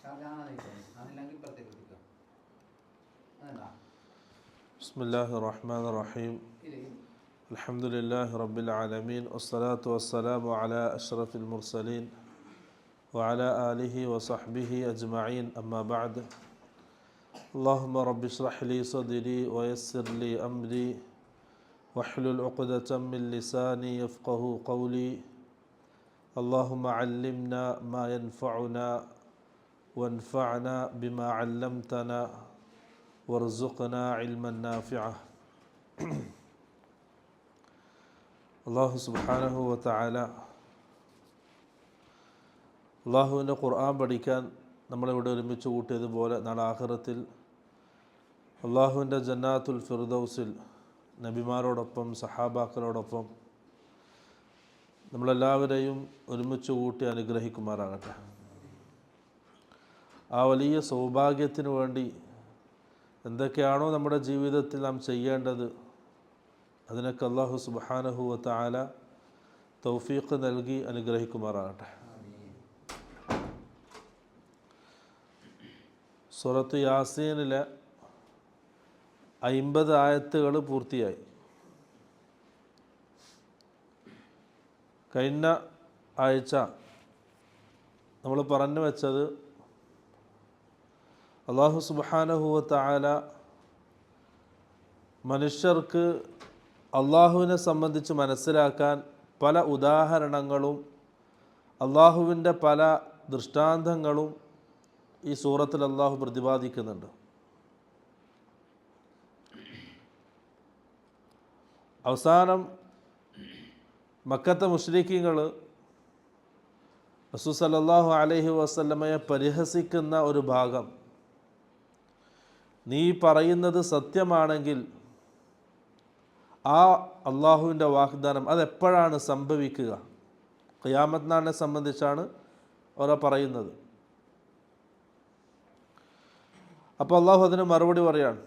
بسم الله الرحمن الرحيم الحمد لله رب العالمين والصلاة والسلام على أشرف المرسلين وعلى آله وصحبه أجمعين أما بعد اللهم رب اشرح لي صدري ويسر لي أمري واحلل عقدة من لساني يفقه قولي اللهم علمنا ما ينفعنا وانفعنا بما علمتنا وارزقنا علما نافعا. അള്ളാഹു സുബ്ഹാനഹു വ തആല അള്ളാഹുവിൻ്റെ ഖുർആൻ പഠിക്കാൻ നമ്മളിവിടെ ഒരുമിച്ച് കൂട്ടിയതുപോലെ നാളെ ആഖിറത്തിൽ അള്ളാഹുവിൻ്റെ ജന്നാത്തുൽ ഫിർദൗസിൽ നബിമാരോടൊപ്പം സഹാബാക്കളോടൊപ്പം നമ്മളെല്ലാവരെയും ഒരുമിച്ച് കൂട്ടി അനുഗ്രഹിക്കുമാറാകട്ടെ. ആ വലിയ സൗഭാഗ്യത്തിനു വേണ്ടി എന്തൊക്കെയാണോ നമ്മുടെ ജീവിതത്തിൽ നാം ചെയ്യേണ്ടത് അതിനൊക്കെ അല്ലാഹു സുബ്ഹാനഹു വ തആല തൗഫീഖ് നൽകി അനുഗ്രഹിക്കുമാറാകട്ടെ. സൂറത്ത് യാസീനിലെ 50 ആയത്തുകൾ പൂർത്തിയായി. കഴിഞ്ഞ ആഴ്ച നമ്മൾ പറഞ്ഞു വെച്ചത് അല്ലാഹു സുബ്ഹാനഹു വ തആല മനുഷ്യർക്ക് അള്ളാഹുവിനെ സംബന്ധിച്ച് മനസ്സിലാക്കാൻ പല ഉദാഹരണങ്ങളും അള്ളാഹുവിൻ്റെ പല ദൃഷ്ടാന്തങ്ങളും ഈ സൂറത്തിൽ അള്ളാഹു പ്രതിപാദിക്കുന്നുണ്ട്. അവസാനം മക്കത്തെ മുശ്രിക്കീങ്ങൾ റസൂൽ സല്ലല്ലാഹു അലൈഹി വസല്ലമയെ പരിഹസിക്കുന്ന ഒരു ഭാഗം, നീ പറയുന്നത് സത്യമാണെങ്കിൽ ആ അള്ളാഹുവിൻ്റെ വാഗ്ദാനം അതെപ്പോഴാണ് സംഭവിക്കുക? ഖിയാമത്ത് നാളിനെ സംബന്ധിച്ചാണ് അവർ പറയുന്നത്. അപ്പോൾ അള്ളാഹു അതിന് മറുപടി പറയാണ്,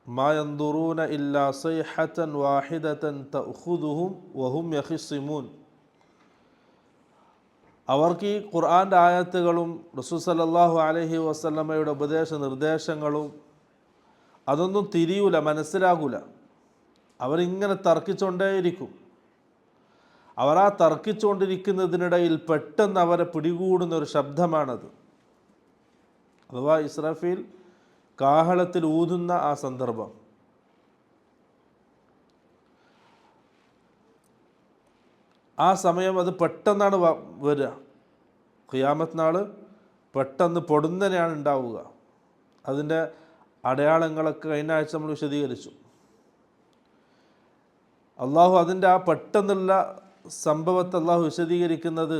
മാ യൻദുറൂന ഇല്ലാ സൈഹതൻ വാഹിദതൻ തഅഖുദുഹും വഹും യഖിസിമൂൻ. അവർക്ക് ഈ ഖുർആൻ്റെ ആയത്തുകളും റസൂൽ സല്ലല്ലാഹു അലൈഹി വസല്ലമയുടെ ഉപദേശ നിർദ്ദേശങ്ങളും അതൊന്നും തിരിയൂല, മനസ്സിലാകൂല. അവരിങ്ങനെ തർക്കിച്ചുകൊണ്ടേയിരിക്കും. അവർ ആ തർക്കിച്ചുകൊണ്ടിരിക്കുന്നതിനിടയിൽ പെട്ടെന്ന് അവരെ പിടികൂടുന്ന ഒരു ശബ്ദമാണത്. അഥവാ ഇസ്രാഫീൽ കാഹളത്തിൽ ഊതുന്ന ആ സന്ദർഭം. ആ സമയം അത് പെട്ടെന്നാണ് വരിക. ഖിയാമത്ത് നാൾ പെട്ടെന്ന് പൊടുന്നനെയാണ് ഉണ്ടാവുക. അതിൻ്റെ അടയാളങ്ങളൊക്കെ കഴിഞ്ഞ ആഴ്ച നമ്മൾ വിശദീകരിച്ചു. അള്ളാഹു അതിൻ്റെ ആ പെട്ടെന്നുള്ള സംഭവത്തെ അള്ളാഹു വിശദീകരിക്കുന്നത്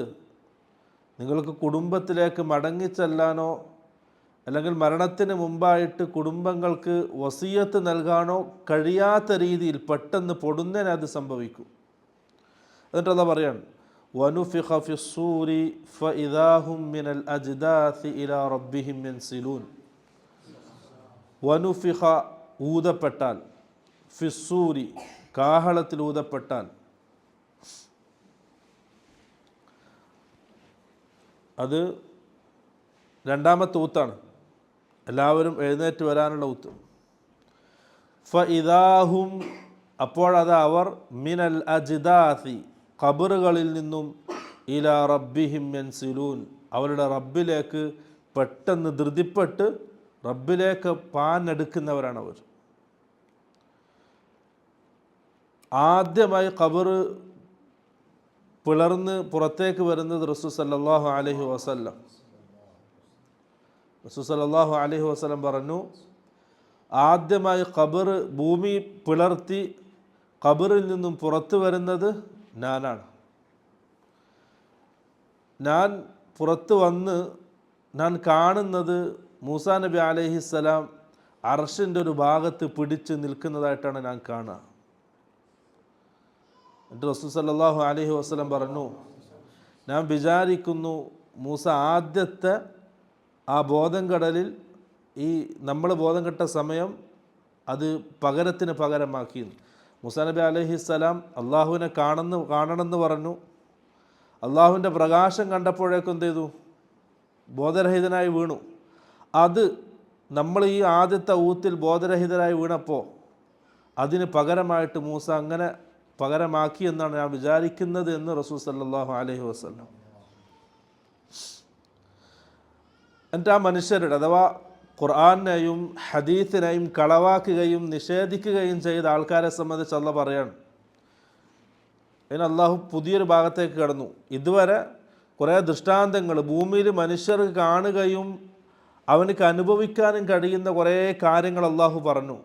നിങ്ങൾക്ക് കുടുംബത്തിലേക്ക് മടങ്ങിച്ചെല്ലാനോ അല്ലെങ്കിൽ മരണത്തിന് മുമ്പായിട്ട് കുടുംബങ്ങൾക്ക് വസിയത്ത് നൽകാനോ കഴിയാത്ത രീതിയിൽ പെട്ടെന്ന് പൊടുന്നനെ അത് സംഭവിക്കും. എന്നിട്ട് അള്ളാഹു പറയാണ്, വനുഫിഖ ഫിസ്സൂരി ഫഇദാഹും മിനൽ അജ്ദാഥി ഇലാ റബ്ബിഹിം യൻസിലൂൻ. വനുഫിഖ ഊതപ്പെട്ടാൽ, ഫിസ്സൂരി കാഹളത്തിൽ ഊതപ്പെട്ടാൽ, അത് രണ്ടാമത്തെ ഊത്താണ്, എല്ലാവരും എഴുന്നേറ്റ് വരാനുള്ള ഊത്ത്. ഫഇദാഹും അപ്പോഴത് അവർ മിനൽ അജ്ദാഥി ഖബറുകളിൽ നിന്നും ഇലാ റബ്ബിഹിം യൻസിലൂൻ അവരുടെ റബ്ബിലേക്ക് പെട്ടെന്ന് ധൃതിപ്പെട്ട് റബ്ബിലേക്ക് പാഞ്ഞെടുക്കുന്നവരാണവർ. ആദ്യമായി ഖബർ പിളർന്ന് പുറത്തേക്ക് വരുന്നത് റസൂൽ സല്ലല്ലാഹു അലൈഹി വസല്ലം. റസൂൽ സല്ലല്ലാഹു അലൈഹി വസല്ലം പറഞ്ഞു, ആദ്യമായി ഖബർ ഭൂമി പിളർത്തി ഖബറിൽ നിന്നും പുറത്തു വരുന്നത് ഞാനാണ്. ഞാൻ പുറത്ത് വന്ന് ഞാൻ കാണുന്നത് മൂസാ നബി അലൈഹിസ്സലാം അർശിൻ്റെ ഒരു ഭാഗത്ത് പിടിച്ച് നിൽക്കുന്നതായിട്ടാണ് ഞാൻ കാണുക. എന്നിട്ട് റസൂൽ സല്ലല്ലാഹു അലൈഹി വസല്ലം പറഞ്ഞു, ഞാൻ വിചാരിക്കുന്നു മൂസ ആദ്യത്തെ ആ ബോധം കടലിൽ ഈ നമ്മൾ ബോധം കെട്ട സമയം അത് പകരത്തിന് പകരമാക്കി. മൂസാ നബി അലൈഹിസ്സലാം അള്ളാഹുവിനെ കാണണമെന്ന് പറഞ്ഞു. അള്ളാഹുവിൻ്റെ പ്രകാശം കണ്ടപ്പോഴേക്കും എന്ത് ചെയ്തു? ബോധരഹിതനായി വീണു. അത് നമ്മൾ ഈ ആദ്യത്തെ ഊത്തിൽ ബോധരഹിതരായി വീണപ്പോൾ അതിന് പകരമായിട്ട് മൂസ അങ്ങനെ പകരമാക്കി എന്നാണ് ഞാൻ വിചാരിക്കുന്നത് എന്ന് റസൂൽ സല്ലല്ലാഹു അലൈഹി വസല്ലം. എന്നിട്ട് ആ മനുഷ്യരുടെ അഥവാ ഖുർആനെയും ഹദീസിനെയും കളവാക്കുകയും നിഷേധിക്കുകയും ചെയ്ത ആൾക്കാരെ സംബന്ധിച്ച് അള്ളാഹ് പറയാണ്. അതിന് അള്ളാഹു പുതിയൊരു ഭാഗത്തേക്ക് കടന്നു. ഇതുവരെ കുറേ ദൃഷ്ടാന്തങ്ങൾ ഭൂമിയിൽ മനുഷ്യർക്ക് കാണുകയും അവനക്ക് അനുഭവിക്കാനും കഴിയുന്ന കുറേ കാര്യങ്ങൾ അള്ളാഹു പറഞ്ഞു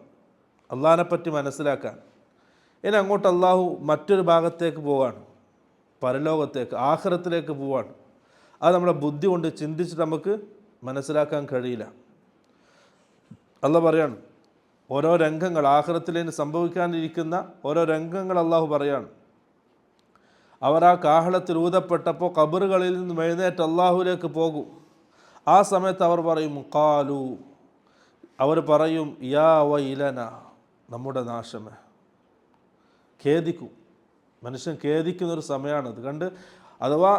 അള്ളാഹിനെ പറ്റി മനസ്സിലാക്കാൻ. ഇനി അങ്ങോട്ട് അള്ളാഹു മറ്റൊരു ഭാഗത്തേക്ക് പോവാണ്, പരലോകത്തേക്ക്, ആഖിറത്തിലേക്ക് പോവാണ്. അത് നമ്മുടെ ബുദ്ധി കൊണ്ട് ചിന്തിച്ചിട്ട് നമുക്ക് മനസ്സിലാക്കാൻ കഴിയില്ല. അള്ളാഹ് പറയാണ് ഓരോ രംഗങ്ങൾ, ആഖിറത്തിലേക്ക് സംഭവിക്കാനിരിക്കുന്ന ഓരോ രംഗങ്ങൾ അള്ളാഹു പറയാണ്. അവർ ആ കാഹളത്തിൽ ഊതപ്പെട്ടപ്പോൾ ഖബറുകളിൽ നിന്ന് എഴുന്നേറ്റ് അള്ളാഹുവിലേക്ക് പോകും. ആ സമയത്ത് അവർ പറയും ഖാലു, അവർ പറയും യാ വൈലന, നമ്മുടെ നാശമേ. ഖേദിക്കും, മനുഷ്യൻ ഖേദിക്കുന്നൊരു സമയമാണത് കണ്ട്. അഥവാ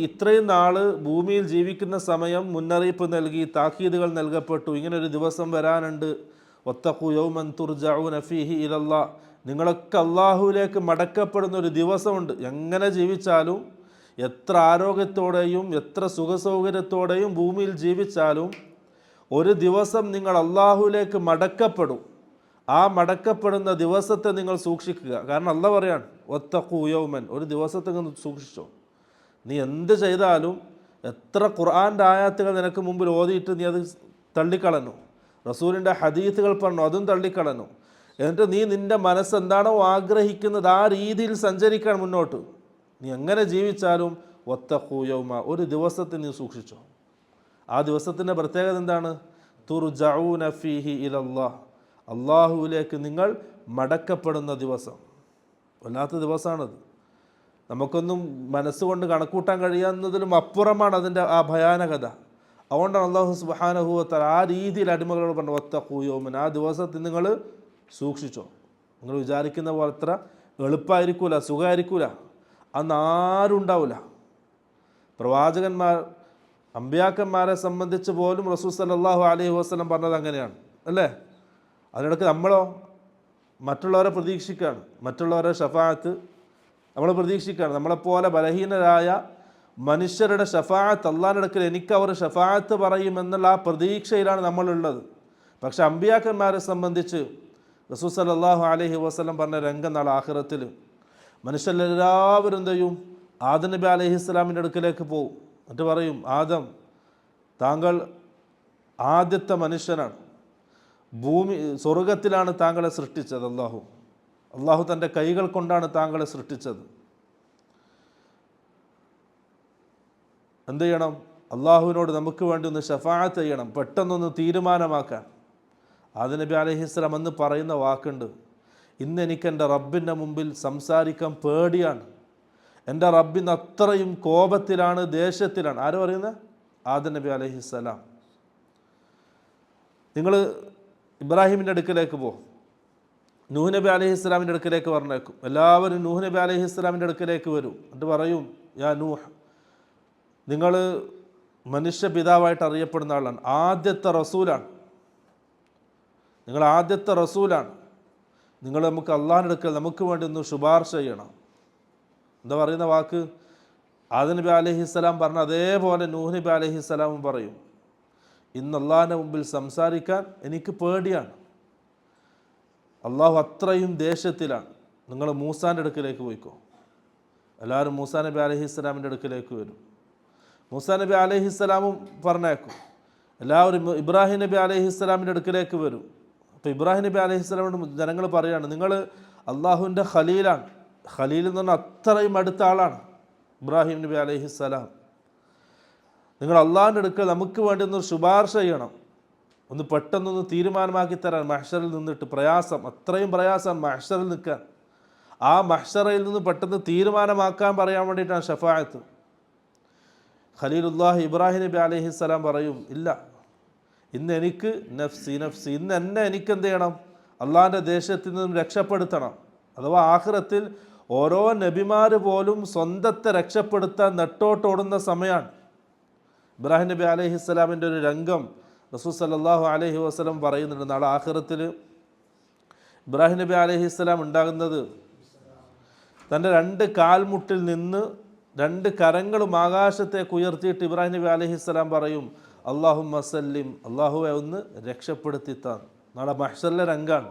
ഇത്രയും നാൾ ഭൂമിയിൽ ജീവിക്കുന്ന സമയം മുന്നറിയിപ്പ് നൽകി, താക്കീതുകൾ നൽകപ്പെട്ടു, ഇങ്ങനൊരു ദിവസം വരാനുണ്ട്. വത്തഖു യൗമൻ തുർജഊന ഫീഹി ഇലല്ലാഹ്, നിങ്ങളൊക്കെ അള്ളാഹുവിലേക്ക് മടക്കപ്പെടുന്ന ഒരു ദിവസമുണ്ട്. എങ്ങനെ ജീവിച്ചാലും, എത്ര ആരോഗ്യത്തോടെയും എത്ര സുഖസൗകര്യത്തോടെയും ഭൂമിയിൽ ജീവിച്ചാലും ഒരു ദിവസം നിങ്ങൾ അള്ളാഹുവിലേക്ക് മടക്കപ്പെടും. ആ മടക്കപ്പെടുന്ന ദിവസത്തെ നിങ്ങൾ സൂക്ഷിക്കുക. കാരണം അള്ളാഹ് പറയാണ് വത്തഖു യൗമൻ, ഒരു ദിവസത്തെ നിങ്ങൾ സൂക്ഷിച്ചോ. നീ എന്ത് ചെയ്താലും, എത്ര ഖുർആൻ്റെ ആയാത്തുകൾ നിനക്ക് മുമ്പിൽ ഓതിയിട്ട് നീ അത് തള്ളിക്കളഞ്ഞു, റസൂലിൻ്റെ ഹദീസുകൾ പറഞ്ഞു അതും തള്ളിക്കളഞ്ഞു, എന്നിട്ട് നീ നിൻ്റെ മനസ്സെന്താണോ ആഗ്രഹിക്കുന്നത് ആ രീതിയിൽ സഞ്ചരിക്കാൻ മുന്നോട്ട്. നീ എങ്ങനെ ജീവിച്ചാലും വത്തഖു യൗമ, ഒരു ദിവസത്തെ നീ സൂക്ഷിച്ചോ. ആ ദിവസത്തിൻ്റെ പ്രത്യേകത എന്താണ്? തുർജഊന ഫീഹി ഇലല്ലാഹ്, അള്ളാഹുവിലേക്ക് നിങ്ങൾ മടക്കപ്പെടുന്ന ദിവസം. വല്ലാത്ത ദിവസമാണത്. നമുക്കൊന്നും മനസ്സുകൊണ്ട് കണക്കൂട്ടാൻ കഴിയാവുന്നതിലും അപ്പുറമാണ് അതിൻ്റെ ആ ഭയാനകത. അതുകൊണ്ടാണ് അള്ളാഹു സുബ്ഹാനഹു വ തആല ആ രീതിയിൽ അടിമകളോട് പറഞ്ഞു വത്തഖു യൗമൻ, ആ ദിവസത്തിൽ നിങ്ങൾ സൂക്ഷിച്ചോ. നിങ്ങൾ വിചാരിക്കുന്ന പോലെ അത്ര എളുപ്പമായിരിക്കൂല, സുഖമായിരിക്കൂല, അന്ന് ആരും ഉണ്ടാവില്ല. പ്രവാചകന്മാർ, അമ്പിയാക്കന്മാരെ സംബന്ധിച്ച് പോലും റസൂൽ സല്ലല്ലാഹു അലൈഹി വസല്ലം പറഞ്ഞത് അങ്ങനെയാണ് അല്ലേ? അതിനിടയ്ക്ക് നമ്മളോ മറ്റുള്ളവരെ പ്രതീക്ഷിക്കുകയാണ്, മറ്റുള്ളവരെ ഷഫാഅത്ത് നമ്മൾ പ്രതീക്ഷിക്കുകയാണ്. നമ്മളെപ്പോലെ ബലഹീനരായ മനുഷ്യരുടെ ഷഫാഅത്ത് അള്ളാഹിൻ്റെ അടുക്കൽ എനിക്ക് അവർ ഷഫാഅത്ത് പറയുമെന്നുള്ള ആ പ്രതീക്ഷയിലാണ് നമ്മളുള്ളത്. പക്ഷെ അമ്പിയാക്കന്മാരെ സംബന്ധിച്ച് റസൂൽ സല്ലല്ലാഹു അലൈഹി വസല്ലം പറഞ്ഞ രംഗം നാളെ ആഖിറത്തിൽ മനുഷ്യരെല്ലാവരും എന്ത് ചെയ്യും? ആദം നബി അലൈഹിസ്സലാമിൻ്റെ അടുക്കലേക്ക് പോകും. എന്നിട്ട് പറയും ആദം, താങ്കൾ ആദ്യത്തെ മനുഷ്യനാണ്, ഭൂമി സ്വർഗത്തിലാണ് താങ്കളെ സൃഷ്ടിച്ചത്. അള്ളാഹു തൻ്റെ കൈകൾ കൊണ്ടാണ് താങ്കളെ സൃഷ്ടിച്ചത്. എന്ത് ചെയ്യണം? അള്ളാഹുവിനോട് നമുക്ക് വേണ്ടി ഒന്ന് ഷഫാഅത്ത് ചെയ്യണം, പെട്ടെന്നൊന്ന് തീരുമാനമാക്കാൻ. ആദം നബി അലൈഹിസ്സലാം അന്ന് പറയുന്ന വാക്കുണ്ട്, ഇന്ന് എനിക്ക് എൻ്റെ റബ്ബിൻ്റെ മുമ്പിൽ സംസാരിക്കാൻ പേടിയാണ്, എൻ്റെ റബ്ബിന് അത്രയും കോപത്തിലാണ്, ദേഷ്യത്തിലാണ്. ആര് പറയുന്നത്? ആദം നബി അലൈഹിസ്സലാം. നിങ്ങൾ ഇബ്രാഹിമിൻ്റെ അടുക്കലേക്ക് പോകും, നൂഹ് നബി അലൈഹിസ്സലാമിൻ്റെ അടുക്കലേക്ക് പറഞ്ഞേക്കും. എല്ലാവരും നൂഹ് നബി അലൈഹിസ്സലാമിൻ്റെ അടുക്കലേക്ക് വരും. എന്നിട്ട് പറയും യാ നൂഹ്, നിങ്ങൾ മനുഷ്യ പിതാവായിട്ട് അറിയപ്പെടുന്ന ആളാണ്, ആദ്യത്തെ റസൂലാണ്, നിങ്ങൾ ആദ്യത്തെ റസൂലാണ്, നിങ്ങൾ നമുക്ക് അള്ളാഹിൻ്റെ അടുക്കൽ നമുക്ക് വേണ്ടി ഒന്ന് ശുപാർശ ചെയ്യണം. എന്താ പറയുന്ന വാക്ക്? ആദം നബി അലൈഹിസ്സലാം പറഞ്ഞ അതേപോലെ നൂഹ് നബി അലൈഹിസ്സലാമും പറയും, ഇന്ന് അള്ളാഹിൻ്റെ മുമ്പിൽ സംസാരിക്കാൻ എനിക്ക് പേടിയാണ്, അള്ളാഹു അത്രയും ദേഷ്യത്തിലാണ്, നിങ്ങൾ മൂസാൻ്റെ അടുക്കിലേക്ക് പോയിക്കോ. എല്ലാവരും മൂസാ നബി അലൈഹിസ്സലാമിൻ്റെ അടുക്കിലേക്ക് വരും. മൂസാ നബി അലൈഹിസ്സലാമും പറഞ്ഞേക്കും. എല്ലാവരും ഇബ്രാഹിം നബി അലൈഹിസ്സലാമിൻ്റെ അടുക്കിലേക്ക് വരും. അപ്പോൾ ഇബ്രാഹിം നബി അലൈഹിസ്സലാമിനോട് ജനങ്ങൾ പറയാണ്, നിങ്ങൾ അള്ളാഹുവിൻ്റെ ഖലീലാണ്. ഖലീൽ എന്ന് പറഞ്ഞാൽ അത്രയും അടുത്ത ആളാണ് ഇബ്രാഹിം നബി അലൈഹിസ്സലാം. നിങ്ങൾ അള്ളാഹിൻ്റെ അടുക്കൽ നമുക്ക് വേണ്ടി ഒന്ന് ശുപാർശ ചെയ്യണം, ഒന്ന് പെട്ടെന്നൊന്ന് തീരുമാനമാക്കി തരാൻ. മഹ്ശറിൽ നിന്നിട്ട് പ്രയാസം, അത്രയും പ്രയാസം മഹ്ശറിൽ നിൽക്കാൻ. ആ മഹ്ശറയിൽ നിന്ന് പെട്ടെന്ന് തീരുമാനമാക്കാൻ പറയാൻ വേണ്ടിയിട്ടാണ് ഷഫാഅത്ത്. ഖലീലുല്ലാഹി ഇബ്രാഹിം നബി അലൈഹിസ്സലാം പറയും, ഇല്ല, ഇന്ന് എനിക്ക് നഫ്സി നഫ്സി, ഇന്ന് എന്നെ എനിക്കെന്ത് ചെയ്യണം? അള്ളാഹിൻ്റെ ദേഷ്യത്തിൽ നിന്നും രക്ഷപ്പെടുത്തണം. അഥവാ ആഖിറത്തിൽ ഓരോ നബിമാർ പോലും സ്വന്തത്തെ രക്ഷപ്പെടുത്താൻ നെട്ടോട്ടോടുന്ന സമയമാണ്. ഇബ്രാഹിം നബി അലൈഹിസ്സലാമിൻ്റെ ഒരു രംഗം റസൂൽ സല്ലല്ലാഹു അലൈഹി വസല്ലം പറയുന്നുണ്ട്. നാളെ ആഖിറത്തിൽ ഇബ്രാഹിം നബി അലൈഹിസ്സലാം ഉണ്ടാകുന്നത് തൻ്റെ 2 കാൽമുട്ടിൽ നിന്ന് 2 കരങ്ങളും ആകാശത്തേക്ക് ഉയർത്തിയിട്ട് ഇബ്രാഹിം നബി അലൈഹിസ്സലാം പറയും, അല്ലാഹുമ്മ സല്ലിം, അള്ളാഹുവെ ഒന്ന് രക്ഷപ്പെടുത്തിത്താൻ. നാളെ മഹ്ശറിലെ രംഗാണ്.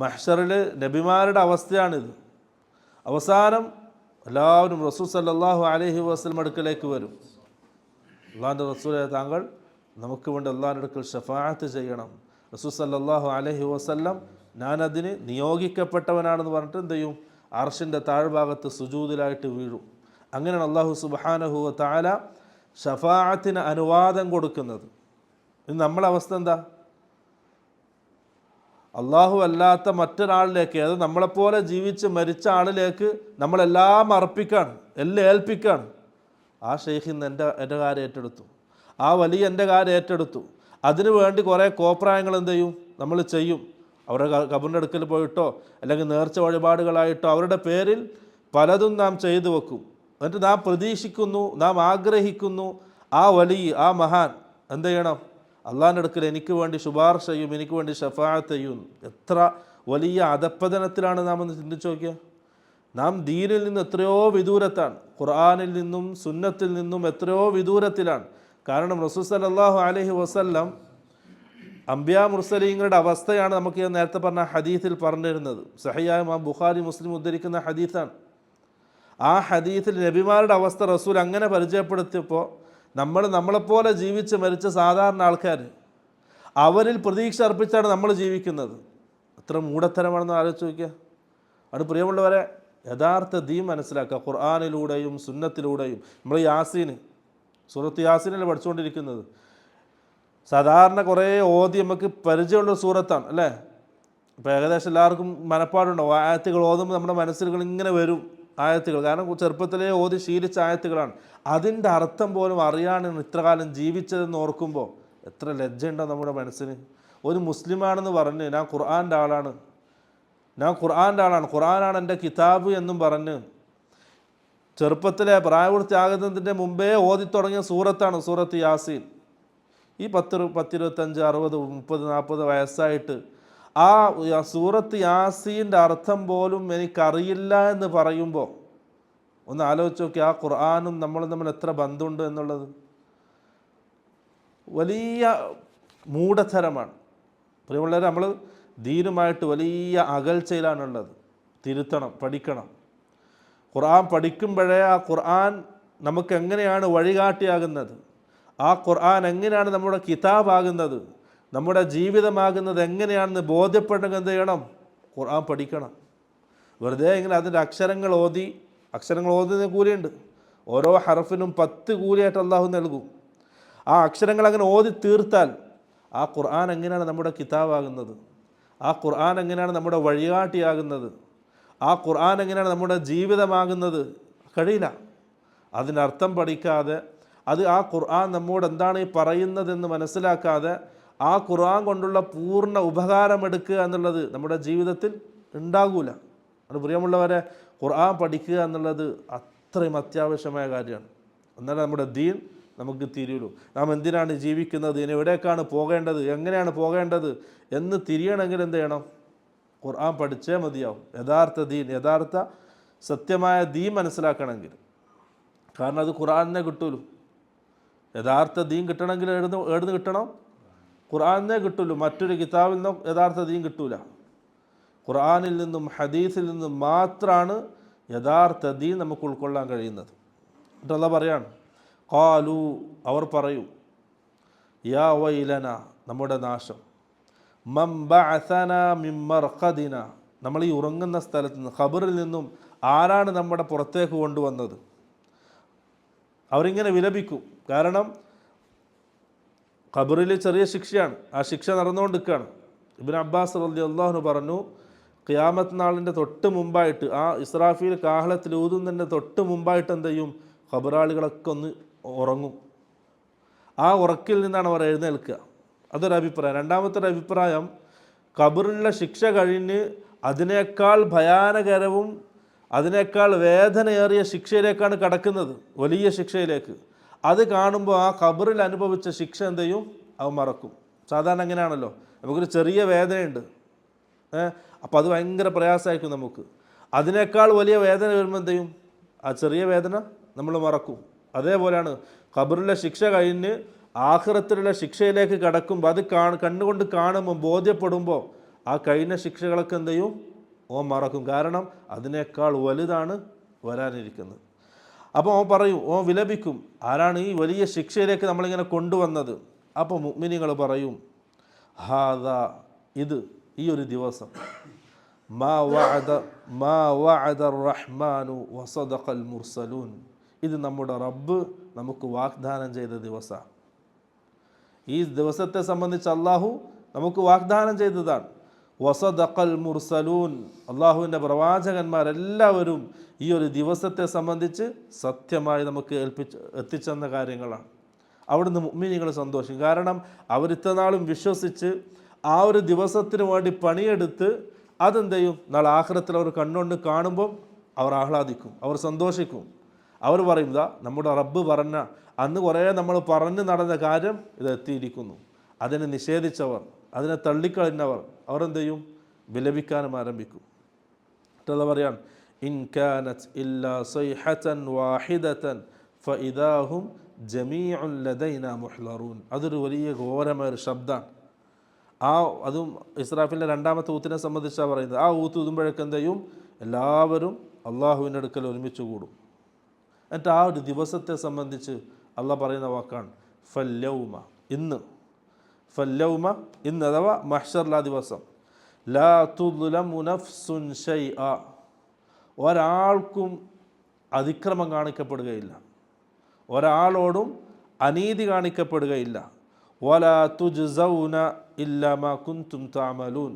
മഹ്ശറിൽ നബിമാരുടെ അവസ്ഥയാണിത്. അവസാനം എല്ലാവരും റസൂൽ സല്ലല്ലാഹു അലൈഹി വസല്ലം അടുക്കലേക്ക് വരും. അള്ളാഹിൻ്റെ റസൂലെ, താങ്കൾ നമുക്ക് വേണ്ടി അള്ളാഹിൻ്റെ അടുക്കൽ ഷഫാഅത്ത് ചെയ്യണം. റസൂൽ സല്ലല്ലാഹു അലൈഹി വസല്ലം ഞാനതിന് നിയോഗിക്കപ്പെട്ടവനാണെന്ന് പറഞ്ഞിട്ട് എന്ത് ചെയ്യും? അർശിൻ്റെ താഴ്ഭാഗത്ത് സുജൂദിലായിട്ട് വീഴും. അങ്ങനെയാണ് അള്ളാഹു സുബ്ഹാനഹു വ തആല ഷഫാഅത്തിന് അനുവാദം കൊടുക്കുന്നത്. ഇന്ന് നമ്മളെ അവസ്ഥ എന്താ? അള്ളാഹു അല്ലാത്ത മറ്റൊരാളിലേക്ക്, അത് നമ്മളെപ്പോലെ ജീവിച്ച് മരിച്ച ആളിലേക്ക് നമ്മളെല്ലാം അർപ്പിക്കാണ്, എല്ലാം ഏൽപ്പിക്കാണ്. ആ ഷെയ്ഖ് ഇന്ന് എൻ്റെ കാര്യം ഏറ്റെടുത്തു, ആ വലിയ എൻ്റെ കാര്യം ഏറ്റെടുത്തു. അതിനു വേണ്ടി കുറേ കോപ്രായങ്ങൾ എന്ത് ചെയ്യും? നമ്മൾ ചെയ്യും. അവരുടെ കബറിൻ്റെ അടുക്കൽ പോയിട്ടോ അല്ലെങ്കിൽ നേർച്ച വഴിപാടുകളായിട്ടോ അവരുടെ പേരിൽ പലതും നാം ചെയ്തു വെക്കും. എന്നിട്ട് നാം പ്രതീക്ഷിക്കുന്നു, നാം ആഗ്രഹിക്കുന്നു ആ വലിയ ആ മഹാൻ എന്ത് ചെയ്യണം? അള്ളാഹിൻ്റെ അടുക്കൽ എനിക്ക് വേണ്ടി ശുപാർശ ചെയ്യും, എനിക്ക് വേണ്ടി ഷഫാഅത്ത് ചെയ്യും. എത്ര വലിയ അധപ്പതനത്തിലാണ് നാം ഒന്ന് ചിന്തിച്ചു നോക്കിയാൽ. നാം ദീനിൽ നിന്ന് എത്രയോ വിദൂരത്താണ്, ഖുർആനിൽ നിന്നും സുന്നത്തിൽ നിന്നും എത്രയോ വിദൂരത്തിലാണ്. കാരണം റസൂൽ സല്ലല്ലാഹു അലൈഹി വസല്ലം അംബിയാ മുർസലീങ്ങളുടെ അവസ്ഥയാണ് നമുക്ക് നേരത്തെ പറഞ്ഞ ഹദീസിൽ പറഞ്ഞിരുന്നത്. സഹിയായ ബുഖാരി മുസ്ലിം ഉദ്ധരിക്കുന്ന ഹദീസാണ്. ആ ഹദീസിൽ നബിമാരുടെ അവസ്ഥ റസൂൽ അങ്ങനെ പരിചയപ്പെടുത്തിയപ്പോൾ നമ്മളെപ്പോലെ ജീവിച്ച് മരിച്ച സാധാരണ ആൾക്കാർ, അവരിൽ പ്രതീക്ഷ അർപ്പിച്ചാണ് നമ്മൾ ജീവിക്കുന്നത്. എത്ര മൂഢത്തരമാണെന്ന് ആലോചിച്ച് നോക്കിയാൽ. അത് പ്രിയമുള്ളവരെ, യഥാർത്ഥ ദീൻ മനസ്സിലാക്കുക. ഖുർആനിലൂടെയും സുന്നത്തിലൂടെയും. നമ്മൾ യാസീൻ, സൂറത്ത് യാസീനല്ലേ പഠിച്ചുകൊണ്ടിരിക്കുന്നത്. സാധാരണ കുറേ ഓതി നമുക്ക് പരിചയമുള്ള സൂറത്താണ് അല്ലേ? ഇപ്പോൾ ഏകദേശം എല്ലാവർക്കും മനപ്പാടുണ്ടാവും. ആയത്തുകൾ ഓതുമ്പോൾ നമ്മുടെ മനസ്സിലുകൾ ഇങ്ങനെ വരും ആയത്തുകൾ. കാരണം ചെറുപ്പത്തിലേ ഓതി ശീലിച്ച ആയത്തുകളാണ്. അതിൻ്റെ അർത്ഥം പോലും അറിയാനാണ് ഇത്രകാലം ജീവിച്ചതെന്ന് ഓർക്കുമ്പോൾ എത്ര ലജ്ജയുണ്ടോ നമ്മുടെ മനസ്സിന്. ഒരു മുസ്ലിമാണെന്ന് പറഞ്ഞ് ഞാൻ ഖുർആൻ്റെ ആളാണ്, ഖുർആനാണ് എൻ്റെ കിതാബ് എന്നും പറഞ്ഞ് ചെറുപ്പത്തിലെ പ്രായപൂർത്തിയാകുന്നതിൻ്റെ മുമ്പേ ഓതി തുടങ്ങിയ സൂറത്താണ് സൂറത്ത് യാസീൻ. ഈ 10, 25, 60, 30, 40 വയസ്സായിട്ട് ആ സൂറത്ത് യാസീൻ്റെ അർത്ഥം പോലും എനിക്കറിയില്ല എന്ന് പറയുമ്പോൾ ഒന്ന് ആലോചിച്ച് നോക്കി. ആ ഖുർആനും നമ്മളും തമ്മിൽ എത്ര ബന്ധമുണ്ട് എന്നുള്ളത് വലിയ മൂഢത്തരമാണ്. പ്രിയമുള്ളവരെ, നമ്മൾ ദീനുമായിട്ട് വലിയ അകൽച്ചയിലാണുള്ളത്. തിരുത്തണം, പഠിക്കണം. ഖുർആൻ പഠിക്കുമ്പോഴേ ആ ഖുർആൻ നമുക്ക് എങ്ങനെയാണ് വഴികാട്ടിയാകുന്നത്, ആ ഖുർആൻ എങ്ങനെയാണ് നമ്മുടെ കിതാബാകുന്നത്, നമ്മുടെ ജീവിതമാകുന്നത് എങ്ങനെയാണെന്ന് ബോധ്യപ്പെടണമെങ്കിൽ എന്ത് ചെയ്യണം? ഖുർആൻ പഠിക്കണം. വെറുതെ ഇങ്ങനെ അതിൻ്റെ അക്ഷരങ്ങൾ ഓതുന്ന കൂലിയുണ്ട്. ഓരോ ഹർഫിനും 10 കൂലിയായിട്ട് അള്ളാഹു നൽകും. ആ അക്ഷരങ്ങൾ അങ്ങനെ ഓതി തീർത്താൽ ആ ഖുർആൻ എങ്ങനെയാണ് നമ്മുടെ കിതാബാകുന്നത്, ആ ഖുർആൻ എങ്ങനെയാണ് നമ്മുടെ വഴികാട്ടിയാകുന്നത്, ആ ഖുർആൻ എങ്ങനെയാണ് നമ്മുടെ ജീവിതമാകുന്നത്? കഴിയില്ല. അതിനർത്ഥം പഠിക്കാതെ, അത് ആ ഖുർആൻ നമ്മോട് എന്താണ് ഈ പറയുന്നതെന്ന് മനസ്സിലാക്കാതെ ആ ഖുർആൻ കൊണ്ടുള്ള പൂർണ്ണ ഉപകാരമെടുക്കുക എന്നുള്ളത് നമ്മുടെ ജീവിതത്തിൽ ഉണ്ടാകൂല. അത് പ്രിയമുള്ളവരെ, ഖുർആൻ പഠിക്കുക എന്നുള്ളത് അത്രയും അത്യാവശ്യമായ കാര്യമാണ്. എന്നാലും നമ്മുടെ ദീൻ നമുക്ക് തിരിയുള്ളൂ. നാം എന്തിനാണ് ജീവിക്കുന്നത്, ഇനി എവിടേക്കാണ് പോകേണ്ടത്, എങ്ങനെയാണ് പോകേണ്ടത് എന്ന് തിരിയണമെങ്കിൽ എന്ത് ചെയ്യണം? ഖുർആൻ പഠിച്ചേ മതിയാവും. യഥാർത്ഥ ദീൻ, യഥാർത്ഥ സത്യമായ ദീൻ മനസ്സിലാക്കണമെങ്കിൽ. കാരണം അത് ഖുർആനെ കിട്ടൂലൂ. യഥാർത്ഥ ദീൻ കിട്ടണമെങ്കിൽ എഴുന്ന് കിട്ടണം? ഖുർആനെ കിട്ടുള്ളൂ. മറ്റൊരു കിതാബിൽ നിന്നും യഥാർത്ഥ ദീൻ കിട്ടൂല. ഖുർആനിൽ നിന്നും ഹദീസിൽ നിന്നും മാത്രമാണ് യഥാർത്ഥ ദീൻ നമുക്ക് ഉൾക്കൊള്ളാൻ കഴിയുന്നത്. എന്നിട്ട് അല്ലാഹ് പറയാണ്, ഖാലു, അവർ പറയും, യാ വൈലന, നമ്മുടെ നാശം, മൻ ബഅസനാ മിൻ മർഖദിന, നമ്മൾ ഈ ഉറങ്ങുന്ന സ്ഥലത്ത് നിന്ന്, ഖബറിൽ നിന്നും ആരാണ് നമ്മുടെ പുറത്തേക്ക് കൊണ്ടുവന്നത്? അവരിങ്ങനെ വിലപിക്കും. കാരണം ഖബറിൽ ചെറിയ ശിക്ഷയാണ്, ആ ശിക്ഷ നടന്നുകൊണ്ടിരിക്കുകയാണ്. ഇബ്നു അബ്ബാസ് റളിയല്ലാഹു അൻഹു പറഞ്ഞു, ഖിയാമത്ത് നാളിൻ്റെ തൊട്ട് മുമ്പായിട്ട്, ആ ഇസ്രാഫീൽ കാഹളത്തിൽ ഊതുന്നതിൻ്റെ തൊട്ട് മുമ്പായിട്ട് എന്ത് ചെയ്യും? ഖബറാളികളൊക്കെ ഒന്ന് ഉറങ്ങും. ആ ഉറക്കിൽ നിന്നാണ് അവർ എഴുന്നേൽക്കുക. അതൊരഭിപ്രായം. രണ്ടാമത്തെ ഒരു അഭിപ്രായം, ഖബറിലുള്ള ശിക്ഷ കഴിഞ്ഞ് അതിനേക്കാൾ ഭയാനകരവും അതിനേക്കാൾ വേദനയേറിയ ശിക്ഷയിലേക്കാണ് കടക്കുന്നത്, വലിയ ശിക്ഷയിലേക്ക്. അത് കാണുമ്പോൾ ആ ഖബറിൽ അനുഭവിച്ച ശിക്ഷ എന്ത് ചെയ്യും? അവൻ മറക്കും. സാധാരണ അങ്ങനെയാണല്ലോ, നമുക്കൊരു ചെറിയ വേദനയുണ്ട്, അപ്പോൾ അത് ഭയങ്കര പ്രയാസമായിരിക്കും നമുക്ക്. അതിനേക്കാൾ വലിയ വേദന വരുമ്പോൾ എന്ത് ചെയ്യും? ആ ചെറിയ വേദന നമ്മൾ മറക്കും. അതേപോലെയാണ് ഖബറിലെ ശിക്ഷ കഴിഞ്ഞ് ആഖിറത്തിലുള്ള ശിക്ഷയിലേക്ക് കടക്കുമ്പോൾ അത് കണ്ണുകൊണ്ട് കാണുമ്പോൾ ബോധ്യപ്പെടുമ്പോൾ ആ കഴിഞ്ഞ ശിക്ഷകളൊക്കെ എന്ത് ചെയ്യും? ഓൻ മറക്കും. കാരണം അതിനേക്കാൾ വലുതാണ് വരാനിരിക്കുന്നത്. അപ്പോൾ ഓൻ പറയും, ഓൻ വിലപിക്കും, ആരാണ് ഈ വലിയ ശിക്ഷയിലേക്ക് നമ്മളിങ്ങനെ കൊണ്ടുവന്നത്? അപ്പോൾ മുഅ്മിനീങ്ങൾ പറയും, ഹാദാ, ഇത്, ഈ ഒരു ദിവസം, മാ വഅദ റഹ്മാനു വസദഖൽ മുർസലൂൻ, ഇത് നമ്മുടെ റബ്ബ് നമുക്ക് വാഗ്ദാനം ചെയ്ത ദിവസമാണ്. ഈ ദിവസത്തെ സംബന്ധിച്ച് അള്ളാഹു നമുക്ക് വാഗ്ദാനം ചെയ്തതാണ്. വസദഖൽ മുർസലൂൻ, അള്ളാഹുവിൻ്റെ പ്രവാചകന്മാരെല്ലാവരും ഈ ഒരു ദിവസത്തെ സംബന്ധിച്ച് സത്യമായി നമുക്ക് എത്തിച്ചെന്ന കാര്യങ്ങളാണ്. അവിടുന്ന് മുഅ്മിനീങ്ങൾ സന്തോഷിക്കും. കാരണം അവർ ഇത്രനാളും വിശ്വസിച്ച് ആ ഒരു ദിവസത്തിന് വേണ്ടി പണിയെടുത്ത് അതെന്ത് ചെയ്യും? നാളെ ആഖിറത്തിൽ അവർ കണ്ണുകൊണ്ട് കാണുമ്പം അവർ ആഹ്ലാദിക്കും, അവർ സന്തോഷിക്കും. അവർ പറയും, ഇതാ നമ്മുടെ റബ്ബ് പറഞ്ഞ, അന്ന് കുറേ നമ്മൾ പറഞ്ഞു നടന്ന കാര്യം ഇത് എത്തിയിരിക്കുന്നു. അതിനെ നിഷേധിച്ചവർ, അതിനെ തള്ളിക്കളഞ്ഞവർ, അവർ എന്ത് ചെയ്യും? വിലപിക്കാനും ആരംഭിക്കും. മറ്റുള്ള പറയാൻ, ഇൻ കാനത് ഇല്ലാ സൈഹതൻ വാഹിദതൻ ഫഇദാഹും ജമീഉൻ ലദൈനാ മുഹ്ളറൂൻ. അതൊരു വലിയ ഘോരമായ ഒരു ശബ്ദമാണ്. അതും ഇസ്രാഫിലിൻ്റെ രണ്ടാമത്തെ ഊത്തിനെ സംബന്ധിച്ചാണ് പറയുന്നത്. ആ ഊത്ത് ഊതുമ്പോഴേക്ക് എന്ത് ചെയ്യും? എല്ലാവരും അള്ളാഹുവിൻ്റെ അടുക്കൽ ഒരുമിച്ച് കൂടും. എന്നിട്ട് ആ ഒരു ദിവസത്തെ സംബന്ധിച്ച് അള്ളാഹ് പറയുന്ന വാക്കാണ് ഫല്യൗമ, ഇന്ന്. ഫല്യൗമ, ഇന്ന്, അഥവാ മഹ്ശറിലെ ദിവസം. ലാ തുദ്ലമു നഫ്സുൻ ശൈഅ, ഒരാൾക്കും അതിക്രമം കാണിക്കപ്പെടുകയില്ല, ഒരാളോടും അനീതി കാണിക്കപ്പെടുകയില്ല. വലാ തുജ്സൗന ഇല്ലാ മാ കുൻതും തഅമലൂൻ,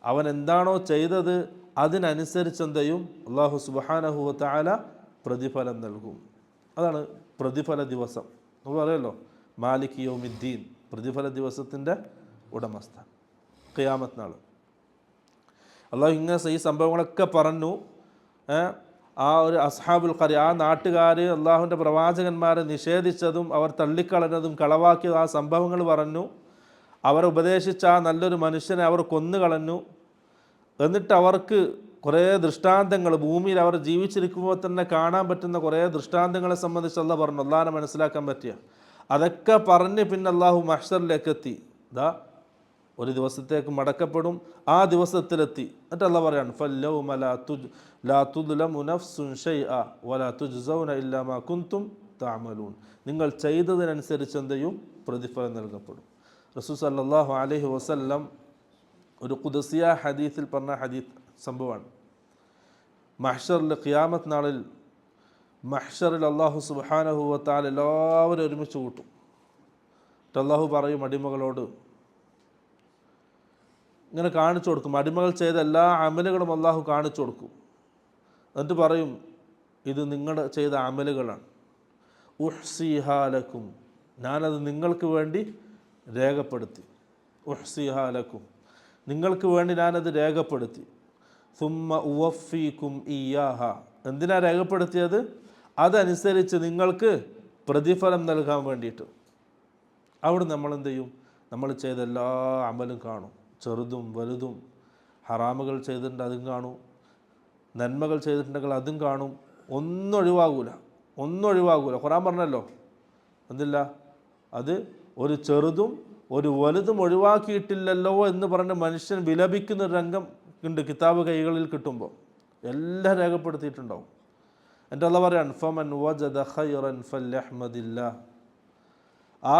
അവൻ എന്താണോ ചെയ്തത് അതിനനുസരിച്ച് എന്ത് ചെയ്യും? അല്ലാഹു സുബ്ഹാനഹു വ തആല പ്രതിഫലം നൽകും. അതാണ് പ്രതിഫല ദിവസം. നമ്മൾ പറയുമല്ലോ, മാലിക് യൗമിദ്ദീൻ, പ്രതിഫല ദിവസത്തിൻ്റെ ഉടമസ്ഥൻ, ഖിയാമത്ത് നാൾ. അള്ളാഹു ഇങ്ങനെ ഈ സംഭവങ്ങളൊക്കെ പറഞ്ഞു. ആ ഒരു അസ്ഹാബുൽ ഖറിയ, ആ നാട്ടുകാർ അള്ളാഹുവിൻ്റെ പ്രവാചകന്മാരെ നിഷേധിച്ചതും അവർ തള്ളിക്കളഞ്ഞതും കളവാക്കിയതും ആ സംഭവങ്ങൾ പറഞ്ഞു. അവർ ഉപദേശിച്ച ആ നല്ലൊരു മനുഷ്യനെ അവർ കൊന്നുകളഞ്ഞു. എന്നിട്ട് അവർക്ക് കുറേ ദൃഷ്ടാന്തങ്ങൾ, ഭൂമിയിൽ അവർ ജീവിച്ചിരിക്കുമ്പോൾ തന്നെ കാണാൻ പറ്റുന്ന കുറേ ദൃഷ്ടാന്തങ്ങളെ സംബന്ധിച്ച് അള്ളാഹ് പറഞ്ഞു, അള്ളാഹിനെ മനസ്സിലാക്കാൻ പറ്റിയ അതൊക്കെ പറഞ്ഞ് പിന്നെ അള്ളാഹു മഹ്ശറിലേക്ക് എത്തി. ഇതാ ഒരു ദിവസത്തേക്ക് മടക്കപ്പെടും, ആ ദിവസത്തിലെത്തി. എന്നിട്ട് അള്ളാഹ് പറയാണ്, ഫല്ലൗമ ലാ തുദ്ലമു നഫ്സുൻ ശൈഅ വലാ തുജ്സൗന ഇല്ലാ മാ കുൻതും തഅമലൂൻ, നിങ്ങൾ ചെയ്തതിനനുസരിച്ച് എന്ത് ചെയ്യും? പ്രതിഫലം നൽകപ്പെടും. റസൂൽ സല്ലല്ലാഹു അലൈഹി വസല്ലം ഒരു ഖുദ്സിയ ഹദീസിൽ പറഞ്ഞ ഹദീസ് സംഭവമാണ്. മഹ്ശറിൽ, ഖിയാമത്ത് നാളിൽ മഹ്ശറിൽ അള്ളാഹു സുബ്ഹാനഹു വ തആല എല്ലാവരും ഒരുമിച്ച് കൂട്ടും. എന്നിട്ട് അള്ളാഹു പറയും അടിമകളോട്, ഇങ്ങനെ കാണിച്ചു കൊടുക്കും. അടിമകൾ ചെയ്ത എല്ലാ അമലുകളും അള്ളാഹു കാണിച്ചു കൊടുക്കും. എന്നിട്ട് പറയും, ഇത് നിങ്ങൾ ചെയ്ത അമലുകളാണ്. ഉഹ്സിഹാലക്കും, ഞാനത് നിങ്ങൾക്ക് വേണ്ടി രേഖപ്പെടുത്തി. ഉഹ്സിഹാലക്കും, നിങ്ങൾക്ക് വേണ്ടി ഞാനത് രേഖപ്പെടുത്തി. സുമ്മ ഉവഫീക്കും ഇയാഹ, എന്തിനാ രേഖപ്പെടുത്തിയത്? അതനുസരിച്ച് നിങ്ങൾക്ക് പ്രതിഫലം നൽകാൻ വേണ്ടിയിട്ട്. അവിടെ നമ്മളെന്ത് ചെയ്യും? നമ്മൾ ചെയ്ത എല്ലാ അമലും കാണും, ചെറുതും വലുതും. ഹറാമുകൾ ചെയ്തിട്ടുണ്ട് അതും കാണും, നന്മകൾ ചെയ്തിട്ടുണ്ടെങ്കിൽ അതും കാണും. ഒന്നും ഒഴിവാകൂല. ഖുർആൻ പറഞ്ഞല്ലോ, എന്തില്ല, അത് ഒരു ചെറുതും ഒരു വലുതും ഒഴിവാക്കിയിട്ടില്ലല്ലോ എന്ന് പറഞ്ഞ് മനുഷ്യൻ വിലപിക്കുന്നൊരു രംഗം ഉണ്ട്. കിതാബ് കൈകളിൽ കിട്ടുമ്പോൾ എല്ലാം രേഖപ്പെടുത്തിയിട്ടുണ്ടാവും. എന്നിട്ട് അള്ളാഹ് പറയാൻ, ഫമൻ വജദ ഖൈറൻ ഫല്യഹ്മദില്ലാഹ്, ആ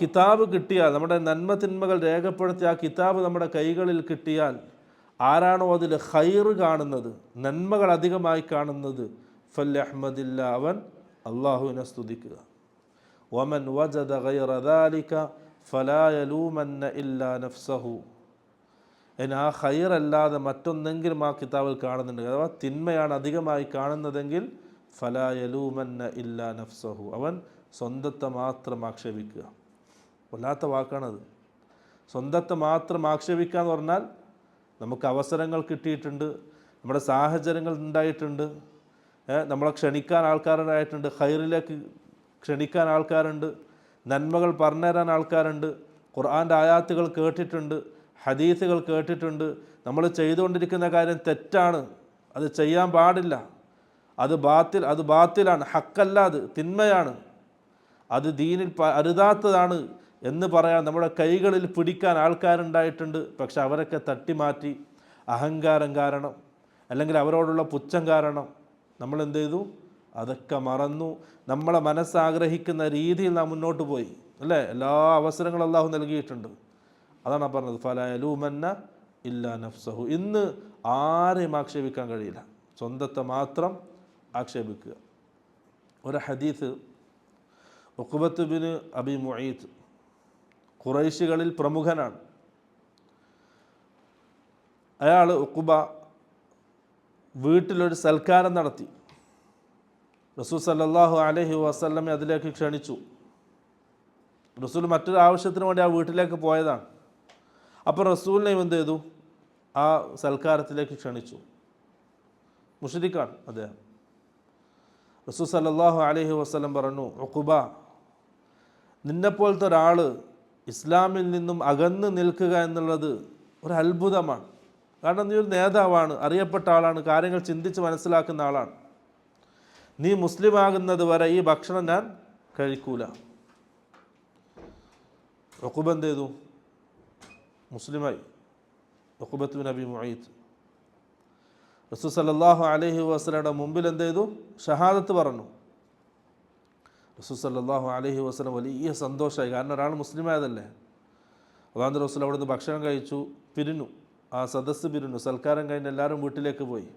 കിതാബ് കിട്ടിയാൽ, നമ്മുടെ നന്മ തിന്മകൾ രേഖപ്പെടുത്തിയ ആ കിതാബ് നമ്മുടെ കൈകളിൽ കിട്ടിയാൽ, ആരാണോ അതിൽ ഖൈറ് കാണുന്നത്, നന്മകൾ അധികമായി കാണുന്നത്, ഫല്യഹ്മദില്ലാ, അവൻ അള്ളാഹുവിനെ സ്തുതിക്കുക. വമൻ വജദ ഗൈറ ദാലിക ഫലാ യലൂമന്ന ഇല്ലാ നഫ്സഹു, ഇനി ആ ഖൈറല്ലാതെ മറ്റൊന്നെങ്കിലും ആ കിതാബിൽ കാണുന്നുണ്ട്, അഥവാ തിന്മയാണ് അധികമായി കാണുന്നതെങ്കിൽ, ഫലാ യലൂമന്ന ഇല്ലാ നഫ്സഹു, അവൻ സ്വന്തത്തെ മാത്രം ആക്ഷേപിക്കുക. വല്ലാത്ത വാക്കാണത്. സ്വന്തത്തെ മാത്രം ആക്ഷേപിക്കുക എന്ന് പറഞ്ഞാൽ, നമുക്ക് അവസരങ്ങൾ കിട്ടിയിട്ടുണ്ട്, നമ്മുടെ സാഹചര്യങ്ങൾ ഉണ്ടായിട്ടുണ്ട്, നമ്മളെ ക്ഷണിക്കാൻ ആൾക്കാരായിട്ടുണ്ട്, ഖൈറിലേക്ക് ക്ഷണിക്കാൻ ആൾക്കാരുണ്ട്, നന്മകൾ പറഞ്ഞുതരാൻ ആൾക്കാരുണ്ട്, ഖുർആൻ്റെ ആയാത്തുകൾ കേട്ടിട്ടുണ്ട്, ഹദീസുകൾ കേട്ടിട്ടുണ്ട്. നമ്മൾ ചെയ്തുകൊണ്ടിരിക്കുന്ന കാര്യം തെറ്റാണ്, അത് ചെയ്യാൻ പാടില്ല, അത് ബാത്തിലാണ്, ഹക്കല്ല, അത് തിന്മയാണ്, അത് ദീനിൽ അരുതാത്തതാണ് എന്ന് പറയാൻ നമ്മുടെ കൈകളിൽ പിടിക്കാൻ ആൾക്കാരുണ്ടായിട്ടുണ്ട്. പക്ഷെ അവരൊക്കെ തട്ടിമാറ്റി അഹങ്കാരം കാരണം അല്ലെങ്കിൽ അവരോടുള്ള പുച്ഛം കാരണം നമ്മൾ എന്ത് ചെയ്തു? അതൊക്കെ മറന്നു. നമ്മളെ മനസ്സാഗ്രഹിക്കുന്ന രീതിയിൽ നാം മുന്നോട്ട് പോയി, അല്ലേ? എല്ലാ അവസരങ്ങളും അള്ളാഹു നൽകിയിട്ടുണ്ട്. അതാണ് പറഞ്ഞത്, ഫലാ യലൂമന്ന ഇല്ലാ നഫ്സഹു. ഇന്ന് ആരെയും ആക്ഷേപിക്കാൻ കഴിയില്ല, സ്വന്തത്തെ മാത്രം ആക്ഷേപിക്കുക. ഒരു ഹദീസ്, ഉഖ്ബത്ത് ബിൻ അബി മുഈത്ത് ഖുറൈശികളിൽ പ്രമുഖനാണ്. അയാൾ ഉഖ്ബ വീട്ടിലൊരു സൽക്കാരം നടത്തി. റസൂൽ സല്ലല്ലാഹു അലൈഹി വസല്ലമെ അതിലേക്ക് ക്ഷണിച്ചു. റസൂൽ മറ്റൊരു ആവശ്യത്തിന് വേണ്ടി ആ വീട്ടിലേക്ക് പോയതാണ്. അപ്പോൾ റസൂലിനെയും എന്ത് ചെയ്തു? ആ സൽക്കാരത്തിലേക്ക് ക്ഷണിച്ചു. മുശ്രിക്കാണ് അദ്ദേഹം. റസൂൽ സല്ലല്ലാഹു അലൈഹി വസല്ലം പറഞ്ഞു, ഉഖ്ബ, നിന്നെപ്പോലത്തെ ഒരാൾ ഇസ്ലാമിൽ നിന്നും അകന്ന് നിൽക്കുക എന്നുള്ളത് ഒരു അത്ഭുതമാണ്. കാരണം നീ ഒരു നേതാവാണ്, അറിയപ്പെട്ട ആളാണ്, കാര്യങ്ങൾ ചിന്തിച്ച് മനസ്സിലാക്കുന്ന ആളാണ്. നീ മുസ്ലിം ആകുന്നത് വരെ ഈ ഭക്ഷണം ഞാൻ കഴിക്കൂല. ഉഖ്ബ എന്ത് ചെയ്തു? മുസ്ലിമായി. ഉഖ്ബത്ത് ബിൻ അബി മുഈത്ത് റസൂൽ സല്ലല്ലാഹു അലൈഹി വസല്ലമയുടെ മുമ്പിൽ എന്ത് ചെയ്തു? ഷഹാദത്ത് പറഞ്ഞു. റസൂൽ സല്ലല്ലാഹു അലൈഹി വസല്ലം വലിയ സന്തോഷമായി, കാരണം ഒരാൾ മുസ്ലിമായതല്ലേ. അള്ളാഹുവിൻ്റെ റസൂൽ അവിടെ നിന്ന് ഭക്ഷണം കഴിച്ചു, പിരിഞ്ഞു. ആ സദസ്സ് പിരിഞ്ഞു, സൽക്കാരം കഴിഞ്ഞ് എല്ലാവരും വീട്ടിലേക്ക് പോയി.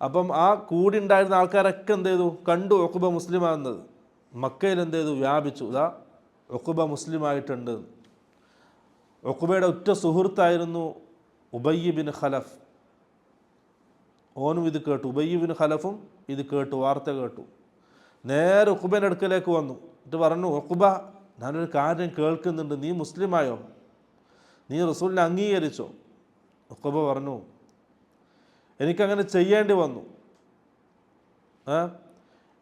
അപ്പം ആ കൂടി ഉണ്ടായിരുന്ന ആൾക്കാരൊക്കെ എന്ത് ചെയ്തു? കണ്ടു ഉഖ്ബ മുസ്ലിമാകുന്നത്. മക്കയിൽ എന്ത് ചെയ്തു? വ്യാപിച്ചു, ഇതാ ഉഖ്ബ മുസ്ലിമായിട്ടുണ്ട്. ഉഖ്ബയുടെ ഉറ്റ സുഹൃത്തായിരുന്നു ഉബയ്യ് ബിൻ ഖലഫ്. ഓനും ഇത് കേട്ടു, ഉബയ്യ് ബിൻ ഖലഫും ഇത് കേട്ടു, വാർത്ത കേട്ടു. നേരെ ഉഖ്ബയുടെ അടുക്കലേക്ക് വന്നു. എന്നിട്ട് പറഞ്ഞു, ഉഖ്ബ, ഞാനൊരു കാര്യം കേൾക്കുന്നുണ്ട്, നീ മുസ്ലിമായോ? നീ റസൂലിനെ അംഗീകരിച്ചോ? ഉഖ്ബ പറഞ്ഞു, എനിക്കങ്ങനെ ചെയ്യേണ്ടി വന്നു.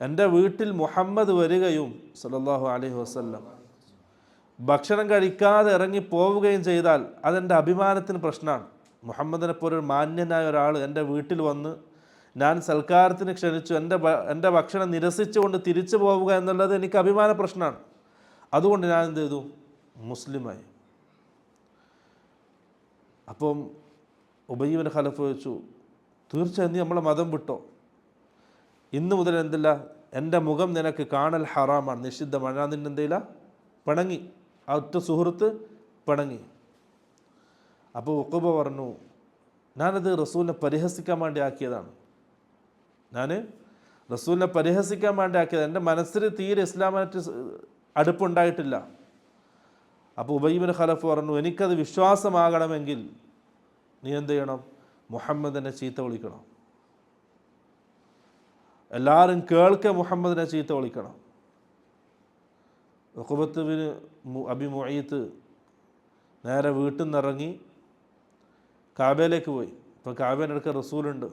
എൻ്റെ വീട്ടിൽ മുഹമ്മദ് വരികയും സല്ലല്ലാഹു അലൈഹി വസല്ലം ഭക്ഷണം കഴിക്കാതെ ഇറങ്ങി പോവുകയും ചെയ്താൽ അതെൻ്റെ അഭിമാനത്തിന് പ്രശ്നമാണ്. മുഹമ്മദിനെ പോലെ ഒരു മാന്യനായ ഒരാൾ എൻ്റെ വീട്ടിൽ വന്ന് ഞാൻ സൽക്കാരത്തിന് ക്ഷണിച്ചു, എൻ്റെ ഭക്ഷണം നിരസിച്ചുകൊണ്ട് തിരിച്ചു പോവുക എന്നുള്ളത് എനിക്ക് അഭിമാന പ്രശ്നമാണ്. അതുകൊണ്ട് ഞാൻ എന്ത് ചെയ്തു? മുസ്ലിമായി. അപ്പം ഉബയ്യ് ബിൻ ഖലഫ് ചോദിച്ചു, തീർച്ചയായും നീ നമ്മളെ മതം വിട്ടോ? ഇന്ന് മുതൽ എന്തില്ല, എൻ്റെ മുഖം നിനക്ക് കാണൽ ഹറാമാണ്, നിഷിദ്ധമാണ്. ഞാൻ നിന്നെ എന്തില്ല പിണങ്ങി. ആ ഒറ്റ സുഹൃത്ത് പിണങ്ങി. അപ്പോൾ ഉഖ്ബ പറഞ്ഞു, ഞാനത് റസൂലിനെ പരിഹസിക്കാൻ വേണ്ടി ആക്കിയതാണ്. ഞാൻ റസൂലിനെ പരിഹസിക്കാൻ വേണ്ടി ആക്കിയത്, എൻ്റെ മനസ്സിൽ തീരെ ഇസ്ലാമായിട്ട് അടുപ്പുണ്ടായിട്ടില്ല. അപ്പോൾ ഉബയ്യ് ബിൻ ഖലഫ് പറഞ്ഞു, എനിക്കത് വിശ്വാസമാകണമെങ്കിൽ നീ എന്ത് ചെയ്യണം? മുഹമ്മദിനെ ചീത്ത വിളിക്കണം, എല്ലാവരും കേൾക്കെ മുഹമ്മദിനെ ചീത്ത വിളിക്കണം. ഉഖ്ബത്ത് ബിൻ അബി മുഈത്ത് നേരെ വീട്ടിൽ നിന്നിറങ്ങി കാബയിലേക്ക് പോയി. ഇപ്പോൾ കാബേൻ്റെ അടുക്ക റസൂലുണ്ട്,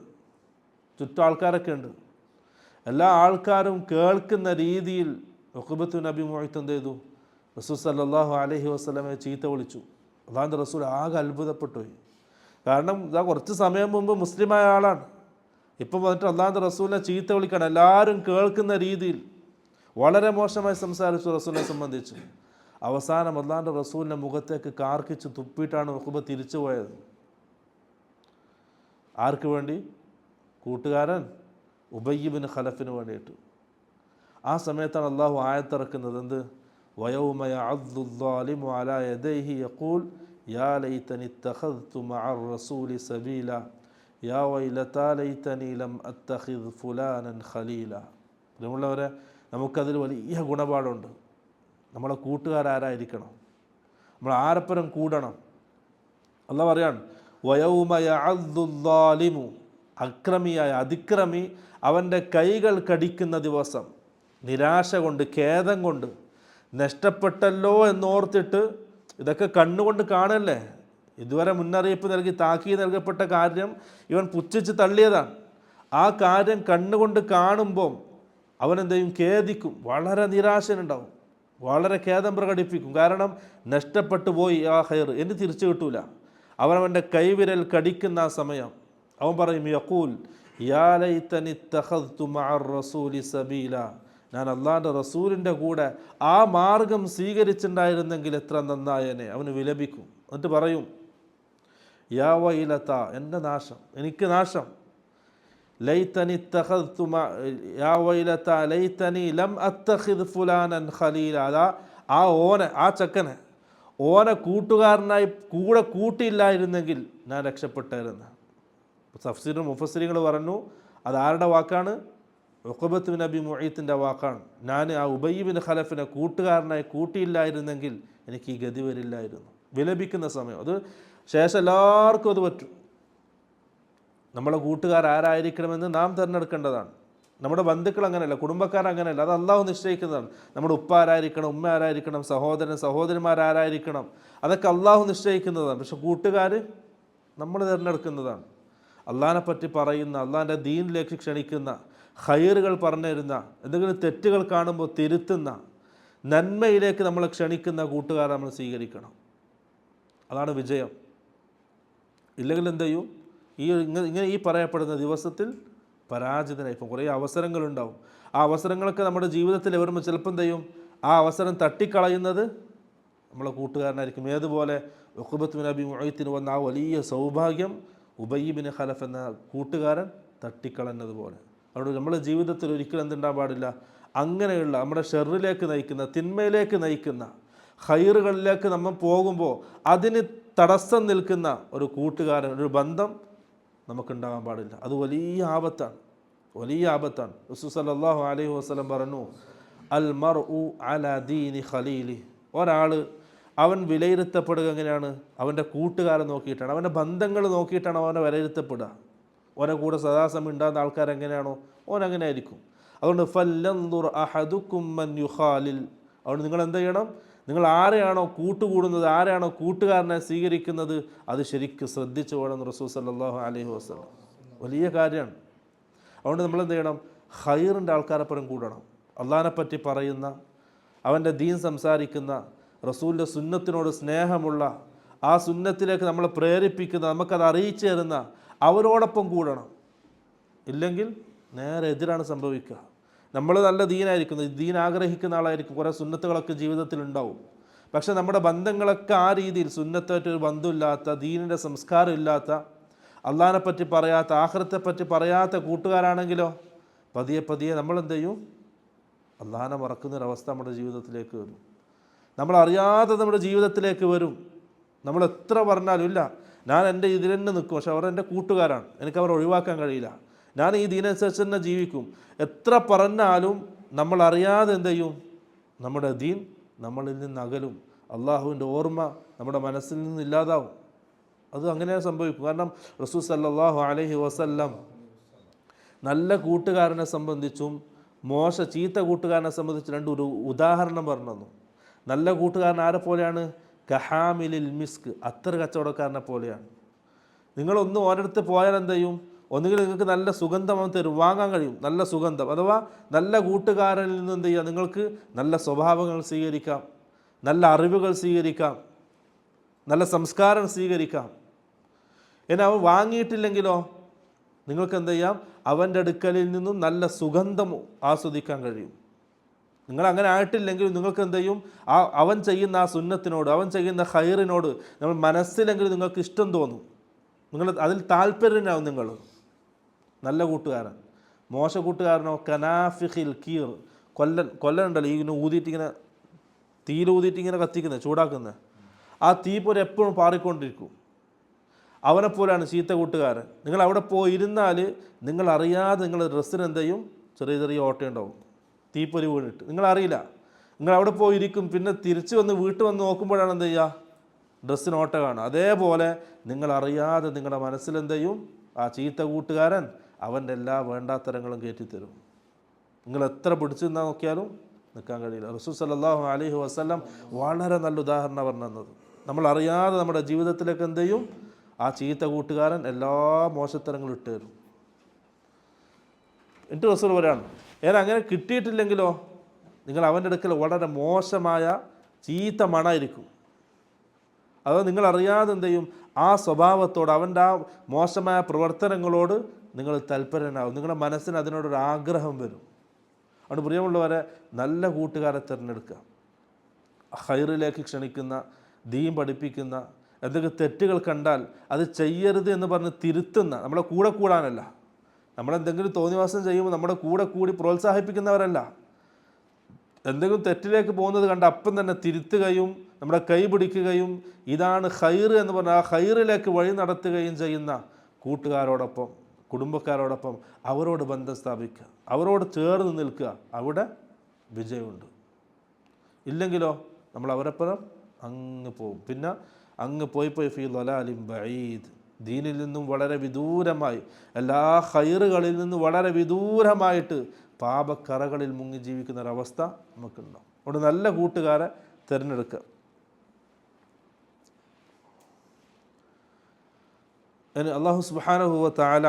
ചുറ്റും ആൾക്കാരൊക്കെ ഉണ്ട്. എല്ലാ ആൾക്കാരും കേൾക്കുന്ന രീതിയിൽ ഉഖ്ബത്ത് ബിൻ അബി മുഈത്ത് എന്ത് ചെയ്തു? റസൂൽ സല്ലല്ലാഹു അലൈഹി വസല്ലമയെ ചീത്ത വിളിച്ചു. അള്ളാഹുവിൻ്റെ റസൂൽ ആകെ അത്ഭുതപ്പെട്ടു പോയി. കാരണം ഇതാ കുറച്ച് സമയം മുമ്പ് മുസ്ലിമായ ആളാണ്, ഇപ്പം വന്നിട്ട് അള്ളാഹുവിൻ്റെ റസൂലിനെ ചീത്ത വിളിക്കണം, എല്ലാവരും കേൾക്കുന്ന രീതിയിൽ വളരെ മോശമായി സംസാരിച്ചു റസൂലിനെ സംബന്ധിച്ച്. അവസാനം അള്ളാഹുവിൻ്റെ റസൂലിൻ്റെ മുഖത്തേക്ക് കാർക്കിച്ച് തുപ്പിയിട്ടാണ് ഉഖ്ബ തിരിച്ചു പോയത്. ആർക്ക് വേണ്ടി? കൂട്ടുകാരൻ ഉബയ്യ് ബിൻ ഖലഫിന് വേണ്ടിയിട്ട്. ആ സമയത്താണ് അള്ളാഹു ആയത്തിറക്കുന്നത്, എന്ത്? വയൗമ യഅദ്ദു ദ്ദാലിമു അലാ യദൈഹി യഖൂൽ യാ ലൈതനി ഇത്തഖദ്തു മഅർ റസൂലി സബീല യാ വൈലതാ ലൈതനി ലം അത്തഖിദ് ഫുലാനൻ ഖലീല. പ്രിയമുള്ളവരെ, നമുക്കതിൽ വലിയ ഗുണപാഠമുണ്ട്. നമ്മളെ കൂട്ടുകാരായിരിക്കണം, നമ്മൾ ആരപ്പരം കൂടണം. അല്ലാഹു പറയാണ്, വയൗമ യഅദ്ദു ദ്ദാലിമു, അക്രമിയായ അതിക്രമി അവൻ്റെ കൈകൾ കടിക്കുന്ന ദിവസം, നിരാശ കൊണ്ട്, ഖേദം കൊണ്ട്, നഷ്ടപ്പെട്ടല്ലോ എന്നോർത്തിട്ട്, ഇതൊക്കെ കണ്ണുകൊണ്ട് കാണല്ലേ, ഇതുവരെ മുന്നറിയിപ്പ് നൽകി താക്കീത് നൽകപ്പെട്ട കാര്യം ഇവൻ പുച്ഛിച്ച് തള്ളിയതാണ്. ആ കാര്യം കണ്ണുകൊണ്ട് കാണുമ്പം അവനെന്തെയും ഖേദിക്കും, വളരെ നിരാശനുണ്ടാവും, വളരെ ഖേദം പ്രകടിപ്പിക്കും. കാരണം നഷ്ടപ്പെട്ടു പോയി ആ ഖൈർ, ഇനി തിരിച്ചു കിട്ടൂല. അവനവൻ്റെ കൈവിരൽ കടിക്കുന്ന ആ സമയം അവൻ പറയും, യഖൂൽ യാ ലൈതനി ഇത്തഖദ്തു മഅർ റസൂലി സബീല, ഞാൻ അള്ളാഹിൻ്റെ റസൂലിൻ്റെ കൂടെ ആ മാർഗം സ്വീകരിച്ചിട്ടുണ്ടായിരുന്നെങ്കിൽ എത്ര നന്നായനെ. അവന് വിലപിക്കും. എന്നിട്ട് പറയും, യാ വൈലത, എൻ്റെ നാശം, എനിക്ക് നാശം. ലൈതനി ഇത്തഖദ്തു യാ വൈലത ലൈതനി ലം അത്തഖിദ് ഫുലാനൻ ഖലീല. അതാ ആ ചെക്കനെ കൂട്ടുകാരനായി കൂടെ കൂട്ടിയില്ലായിരുന്നെങ്കിൽ ഞാൻ രക്ഷപ്പെട്ടായിരുന്നു. തഫ്സീർ മുഫസ്സിറുകൾ പറഞ്ഞു, അതാരുടെ വാക്കാണ്? ഉഖബത്ത് ബിൻ അബി മുഈത്തിൻ്റെ വാക്കാണ്. ഞാൻ ആ ഉബയ്യ് ബിൻ ഖലഫിനെ കൂട്ടുകാരനായി കൂട്ടിയില്ലായിരുന്നെങ്കിൽ എനിക്ക് ഈ ഗതി വരില്ലായിരുന്നു. വിലപിക്കുന്ന സമയം അത് ശേഷം എല്ലാവർക്കും അത് പറ്റും. നമ്മളെ കൂട്ടുകാർ ആരായിരിക്കണമെന്ന് നാം തിരഞ്ഞെടുക്കേണ്ടതാണ്. നമ്മുടെ ബന്ധുക്കൾ അങ്ങനെയല്ല, കുടുംബക്കാർ അങ്ങനെയല്ല, അത് അള്ളാഹു നിശ്ചയിക്കുന്നതാണ്. നമ്മുടെ ഉപ്പ ആരായിരിക്കണം, ഉമ്മ ആരായിരിക്കണം, സഹോദരന്മാരാരായിരിക്കണം, അതൊക്കെ അള്ളാഹു നിശ്ചയിക്കുന്നതാണ്. പക്ഷെ കൂട്ടുകാർ നമ്മൾ തിരഞ്ഞെടുക്കുന്നതാണ്. അള്ളാഹിനെ പറ്റി പറയുന്ന, അള്ളാഹിൻ്റെ ദീനിലേക്ക് ക്ഷണിക്കുന്ന, ഖൈറുകൾ പറഞ്ഞു തരുന്ന, എന്തെങ്കിലും തെറ്റുകൾ കാണുമ്പോൾ തിരുത്തുന്ന, നന്മയിലേക്ക് നമ്മളെ ക്ഷണിക്കുന്ന കൂട്ടുകാരെ നമ്മൾ സ്വീകരിക്കണം. അതാണ് വിജയം. ഇല്ലെങ്കിൽ എന്ത് ചെയ്യും? ഇങ്ങനെ ഈ പറയപ്പെടുന്ന ദിവസത്തിൽ പരാജിതനായി. ഇപ്പം കുറേ അവസരങ്ങളുണ്ടാവും. ആ അവസരങ്ങളൊക്കെ നമ്മുടെ ജീവിതത്തിൽ വരുമ്പോൾ ചിലപ്പോൾ എന്ത് ചെയ്യും? ആ അവസരം തട്ടിക്കളയുന്നത് നമ്മളെ കൂട്ടുകാരനായിരിക്കും. ഏതുപോലെ ഉഖബത്ത് ബിൻ അബി മുഈത്തിന് വന്ന ആ വലിയ സൗഭാഗ്യം ഉബയ്യ് ബിൻ ഖലഫ് എന്ന കൂട്ടുകാരൻ തട്ടിക്കളഞ്ഞതുപോലെ. അതുകൊണ്ട് നമ്മുടെ ജീവിതത്തിൽ ഒരിക്കലും എന്തുണ്ടാകാൻ പാടില്ല? അങ്ങനെയുള്ള നമ്മുടെ ഷെറിലേക്ക് നയിക്കുന്ന, തിന്മയിലേക്ക് നയിക്കുന്ന, ഖൈറുകളിലേക്ക് നമ്മൾ പോകുമ്പോൾ അതിന് തടസ്സം നിൽക്കുന്ന ഒരു കൂട്ടുകാരൻ, ഒരു ബന്ധം നമുക്കുണ്ടാകാൻ പാടില്ല. അത് വലിയ ആപത്താണ്, വലിയ ആപത്താണ്. റസൂൽ സല്ലല്ലാഹു അലൈഹി വസല്ലം പറഞ്ഞു, അൽ മർഉ അലാ ദീനി ഖലീലി. ഒരാൾ അവൻ വിലയിരുത്തപ്പെടുക എങ്ങനെയാണ്? അവൻ്റെ കൂട്ടുകാരെ നോക്കിയിട്ടാണ്, അവൻ്റെ ബന്ധങ്ങൾ നോക്കിയിട്ടാണ് അവനെ വിലയിരുത്തപ്പെടുക. ഓനെ കൂടെ സദാസമയം ഉണ്ടാകുന്ന ആൾക്കാരെങ്ങനെയാണോ ഓനങ്ങനെ ആയിരിക്കും. അതുകൊണ്ട് ഫല്ലൻദുർ അഹദുക്കും മൻ യുഖാലിൽ. അതുകൊണ്ട് നിങ്ങൾ എന്ത് ചെയ്യണം? നിങ്ങൾ ആരെയാണോ കൂട്ടുകൂടുന്നത്, ആരെയാണോ കൂട്ടുകാരനെ സ്വീകരിക്കുന്നത്, അത് ശരിക്കും ശ്രദ്ധിച്ചു വേണം. റസൂൽ സല്ലല്ലാഹു അലൈഹി വസല്ലം വലിയ കാര്യമാണ്. അതുകൊണ്ട് നമ്മൾ എന്ത് ചെയ്യണം? ഖൈറിൻ്റെ ആൾക്കാരെപ്പുറം കൂടണം. അള്ളാഹിനെ പറ്റി പറയുന്ന, അവൻ്റെ ദീൻ സംസാരിക്കുന്ന, റസൂലിൻ്റെ സുന്നത്തിനോട് സ്നേഹമുള്ള, ആ സുന്നത്തിലേക്ക് നമ്മളെ പ്രേരിപ്പിക്കുന്ന, നമുക്കത് അറിയിച്ചു തരുന്ന അവരോടൊപ്പം കൂടണം. ഇല്ലെങ്കിൽ നേരെ എതിരാണ് സംഭവിക്കുക. നമ്മൾ നല്ല ദീനായിരിക്കും, ദീൻ ആഗ്രഹിക്കുന്ന ആളായിരിക്കും, കുറേ സുന്നത്തുകളൊക്കെ ജീവിതത്തിൽ ഉണ്ടാവും. പക്ഷെ നമ്മുടെ ബന്ധങ്ങളൊക്കെ ആ രീതിയിൽ സുന്നത്തായിട്ടൊരു ബന്ധമില്ലാത്ത, ദീനിൻ്റെ സംസ്കാരം ഇല്ലാത്ത, അള്ളാഹിനെ പറ്റി പറയാത്ത, ആഖിറത്തെ പറ്റി പറയാത്ത കൂട്ടുകാരാണെങ്കിലോ പതിയെ പതിയെ നമ്മളെന്ത് ചെയ്യും? അള്ളാഹിനെ മറക്കുന്നൊരവസ്ഥ നമ്മുടെ ജീവിതത്തിലേക്ക് വരും. നമ്മളറിയാതെ നമ്മുടെ ജീവിതത്തിലേക്ക് വരും. നമ്മൾ എത്ര പറഞ്ഞാലും ഇല്ല, ഞാൻ എൻ്റെ ഇതിൽ തന്നെ നിൽക്കും, പക്ഷെ അവർ എൻ്റെ കൂട്ടുകാരാണ്, എനിക്ക് അവർ ഒഴിവാക്കാൻ കഴിയില്ല, ഞാൻ ഈ ദീനനുസരിച്ച് തന്നെ ജീവിക്കും. എത്ര പറഞ്ഞാലും നമ്മൾ അറിയാതെ എന്ത് ചെയ്യും? നമ്മുടെ ദീൻ നമ്മളിൽ നിന്ന് അകലും. അള്ളാഹുവിൻ്റെ ഓർമ്മ നമ്മുടെ മനസ്സിൽ നിന്ന് ഇല്ലാതാവും. അത് അങ്ങനെ സംഭവിക്കും. കാരണം റസൂൽ സല്ലല്ലാഹു അലൈഹി വസല്ലം നല്ല കൂട്ടുകാരനെ സംബന്ധിച്ചും ചീത്ത കൂട്ടുകാരനെ സംബന്ധിച്ച് ഒരു ഉദാഹരണം പറഞ്ഞു തന്നു. നല്ല കൂട്ടുകാരൻ ആരെ പോലെയാണ്? കഹാമിലിൽ മിസ്ക്, അത്തർ കച്ചവടക്കാരനെ പോലെയാണ്. നിങ്ങളൊന്ന് ഓരോരുത്തർ പോയാൽ എന്ത് ചെയ്യും? ഒന്നുകിൽ നിങ്ങൾക്ക് നല്ല സുഗന്ധം തരും, വാങ്ങാൻ കഴിയും, നല്ല സുഗന്ധം. അഥവാ നല്ല കൂട്ടുകാരനിൽ നിന്ന് എന്ത് ചെയ്യുക? നിങ്ങൾക്ക് നല്ല സ്വഭാവങ്ങൾ സ്വീകരിക്കാം, നല്ല അറിവുകൾ സ്വീകരിക്കാം, നല്ല സംസ്കാരം സ്വീകരിക്കാം. ഇനി അവൻ വാങ്ങിയിട്ടില്ലെങ്കിലോ നിങ്ങൾക്ക് എന്ത് ചെയ്യാം? അവൻ്റെ അടുക്കലിൽ നിന്നും നല്ല സുഗന്ധം ആസ്വദിക്കാൻ കഴിയും. നിങ്ങൾ അങ്ങനെ ആയിട്ടില്ലെങ്കിൽ നിങ്ങൾക്ക് എന്ത് ചെയ്യും? അവൻ ചെയ്യുന്ന ആ സുന്നത്തിനോട്, അവൻ ചെയ്യുന്ന ഖൈറിനോട് നമ്മൾ മനസ്സിലെങ്കിലും നിങ്ങൾക്ക് ഇഷ്ടം തോന്നും, നിങ്ങൾ അതിൽ താല്പര്യനാവും. നിങ്ങൾ നല്ല കൂട്ടുകാരൻ. മോശ കൂട്ടുകാരനോ കനാഫിഖിൽ കീർ, കൊല്ലനുണ്ടല്ലോ, ഇങ്ങനെ ഊതിയിട്ടിങ്ങനെ തീയിലൂതിയിട്ടിങ്ങനെ കത്തിക്കുന്നത്, ചൂടാക്കുന്നത്, ആ തീപ്പൊരി എപ്പോഴും പാറിക്കൊണ്ടിരിക്കും. അവനെപ്പോലെയാണ് ചീത്ത കൂട്ടുകാരൻ. നിങ്ങൾ അവിടെ പോയിരുന്നാൽ നിങ്ങൾ അറിയാതെ നിങ്ങളുടെ ഡ്രസ്സിന് എന്ത് ചെയ്യും? ചെറിയ ചെറിയ ഓട്ടയുണ്ടാവും, തീപ്പൊരി വീണിട്ട് നിങ്ങളറിയില്ല. നിങ്ങൾ അവിടെ പോയിരിക്കും, പിന്നെ തിരിച്ച് വന്ന് വീട്ടിൽ വന്ന് നോക്കുമ്പോഴാണ് എന്ത് ചെയ്യുക? ഡ്രസ്സിന് ഓട്ട കാണുക. അതേപോലെ നിങ്ങളറിയാതെ നിങ്ങളുടെ മനസ്സിലെന്ത് ചെയ്യും? ആ ചീത്ത കൂട്ടുകാരൻ അവൻ്റെ എല്ലാ വേണ്ടാത്തരങ്ങളും കയറ്റിത്തരും. നിങ്ങൾ എത്ര പിടിച്ചു നിന്നാൽ നോക്കിയാലും നിൽക്കാൻ കഴിയില്ല. റസൂൽ സല്ലല്ലാഹു അലൈഹി വസല്ലം വളരെ നല്ല ഉദാഹരണം പറഞ്ഞു തന്നത്. നമ്മൾ അറിയാതെ നമ്മുടെ ജീവിതത്തിലേക്ക് എന്ത് ചെയ്യും? ആ ചീത്ത കൂട്ടുകാരൻ എല്ലാ മോശത്തരങ്ങളും ഇട്ട് തരും. എന്നിട്ട് റസൂൽ പറയാണ്, അങ്ങനെ കിട്ടിയിട്ടില്ലെങ്കിലോ നിങ്ങൾ അവൻ്റെ അടുക്കൽ വളരെ മോശമായ ചീത്ത മണമായിരിക്കും. അത് നിങ്ങളറിയാതെ എന്ത് ചെയ്യും, ആ സ്വഭാവത്തോട്, അവൻ്റെ ആ മോശമായ പ്രവർത്തനങ്ങളോട് നിങ്ങൾ തൽപരനാകും. നിങ്ങളുടെ മനസ്സിന് അതിനോടൊരു ആഗ്രഹം വരും. അതുകൊണ്ട് പ്രിയമുള്ളവരെ, നല്ല കൂട്ടുകാരെ തിരഞ്ഞെടുക്കുക. ഖൈറിലേക്ക് ക്ഷണിക്കുന്ന, ദീൻ പഠിപ്പിക്കുന്ന, എന്തെങ്കിലും തെറ്റുകൾ കണ്ടാൽ അത് ചെയ്യരുത് എന്ന് പറഞ്ഞ് തിരുത്തുന്ന, നമ്മളെ കൂടെ കൂടാനല്ല, നമ്മളെന്തെങ്കിലും തോന്നിവാസം ചെയ്യുമ്പോൾ നമ്മുടെ കൂടെ കൂടി പ്രോത്സാഹിപ്പിക്കുന്നവരല്ല. എന്തെങ്കിലും തെറ്റിലേക്ക് പോകുന്നത് കണ്ട് അപ്പം തന്നെ തിരുത്തുകയും നമ്മുടെ കൈ പിടിക്കുകയും ഇതാണ് ഖൈർ എന്ന് പറഞ്ഞാൽ ആ ഖൈറിലേക്ക് വഴി നടത്തുകയും ചെയ്യുന്ന കൂട്ടുകാരോടൊപ്പം, കുടുംബക്കാരോടൊപ്പം അവരോട് ബന്ധം സ്ഥാപിക്കുക, അവരോട് ചേർന്ന് നിൽക്കുക. അവിടെ വിജയമുണ്ട്. ഇല്ലെങ്കിലോ നമ്മൾ അവരെപ്പുറം അങ്ങ് പോകും. പിന്നെ അങ്ങ് പോയി ഫീ ളലാലിൻ ബഈദ്, ദീനിൽ നിന്നും വളരെ വിദൂരമായി, എല്ലാ ഖൈറുകളിൽ നിന്നും വളരെ വിദൂരമായിട്ട് പാപക്കറകളിൽ മുങ്ങി ജീവിക്കുന്ന ഒരവസ്ഥ നമുക്കുണ്ടാവും. അതുകൊണ്ട് നല്ല കൂട്ടുകാരെ തിരഞ്ഞെടുക്കുക. അല്ലാഹു സുബ്ഹാനഹു വ തആല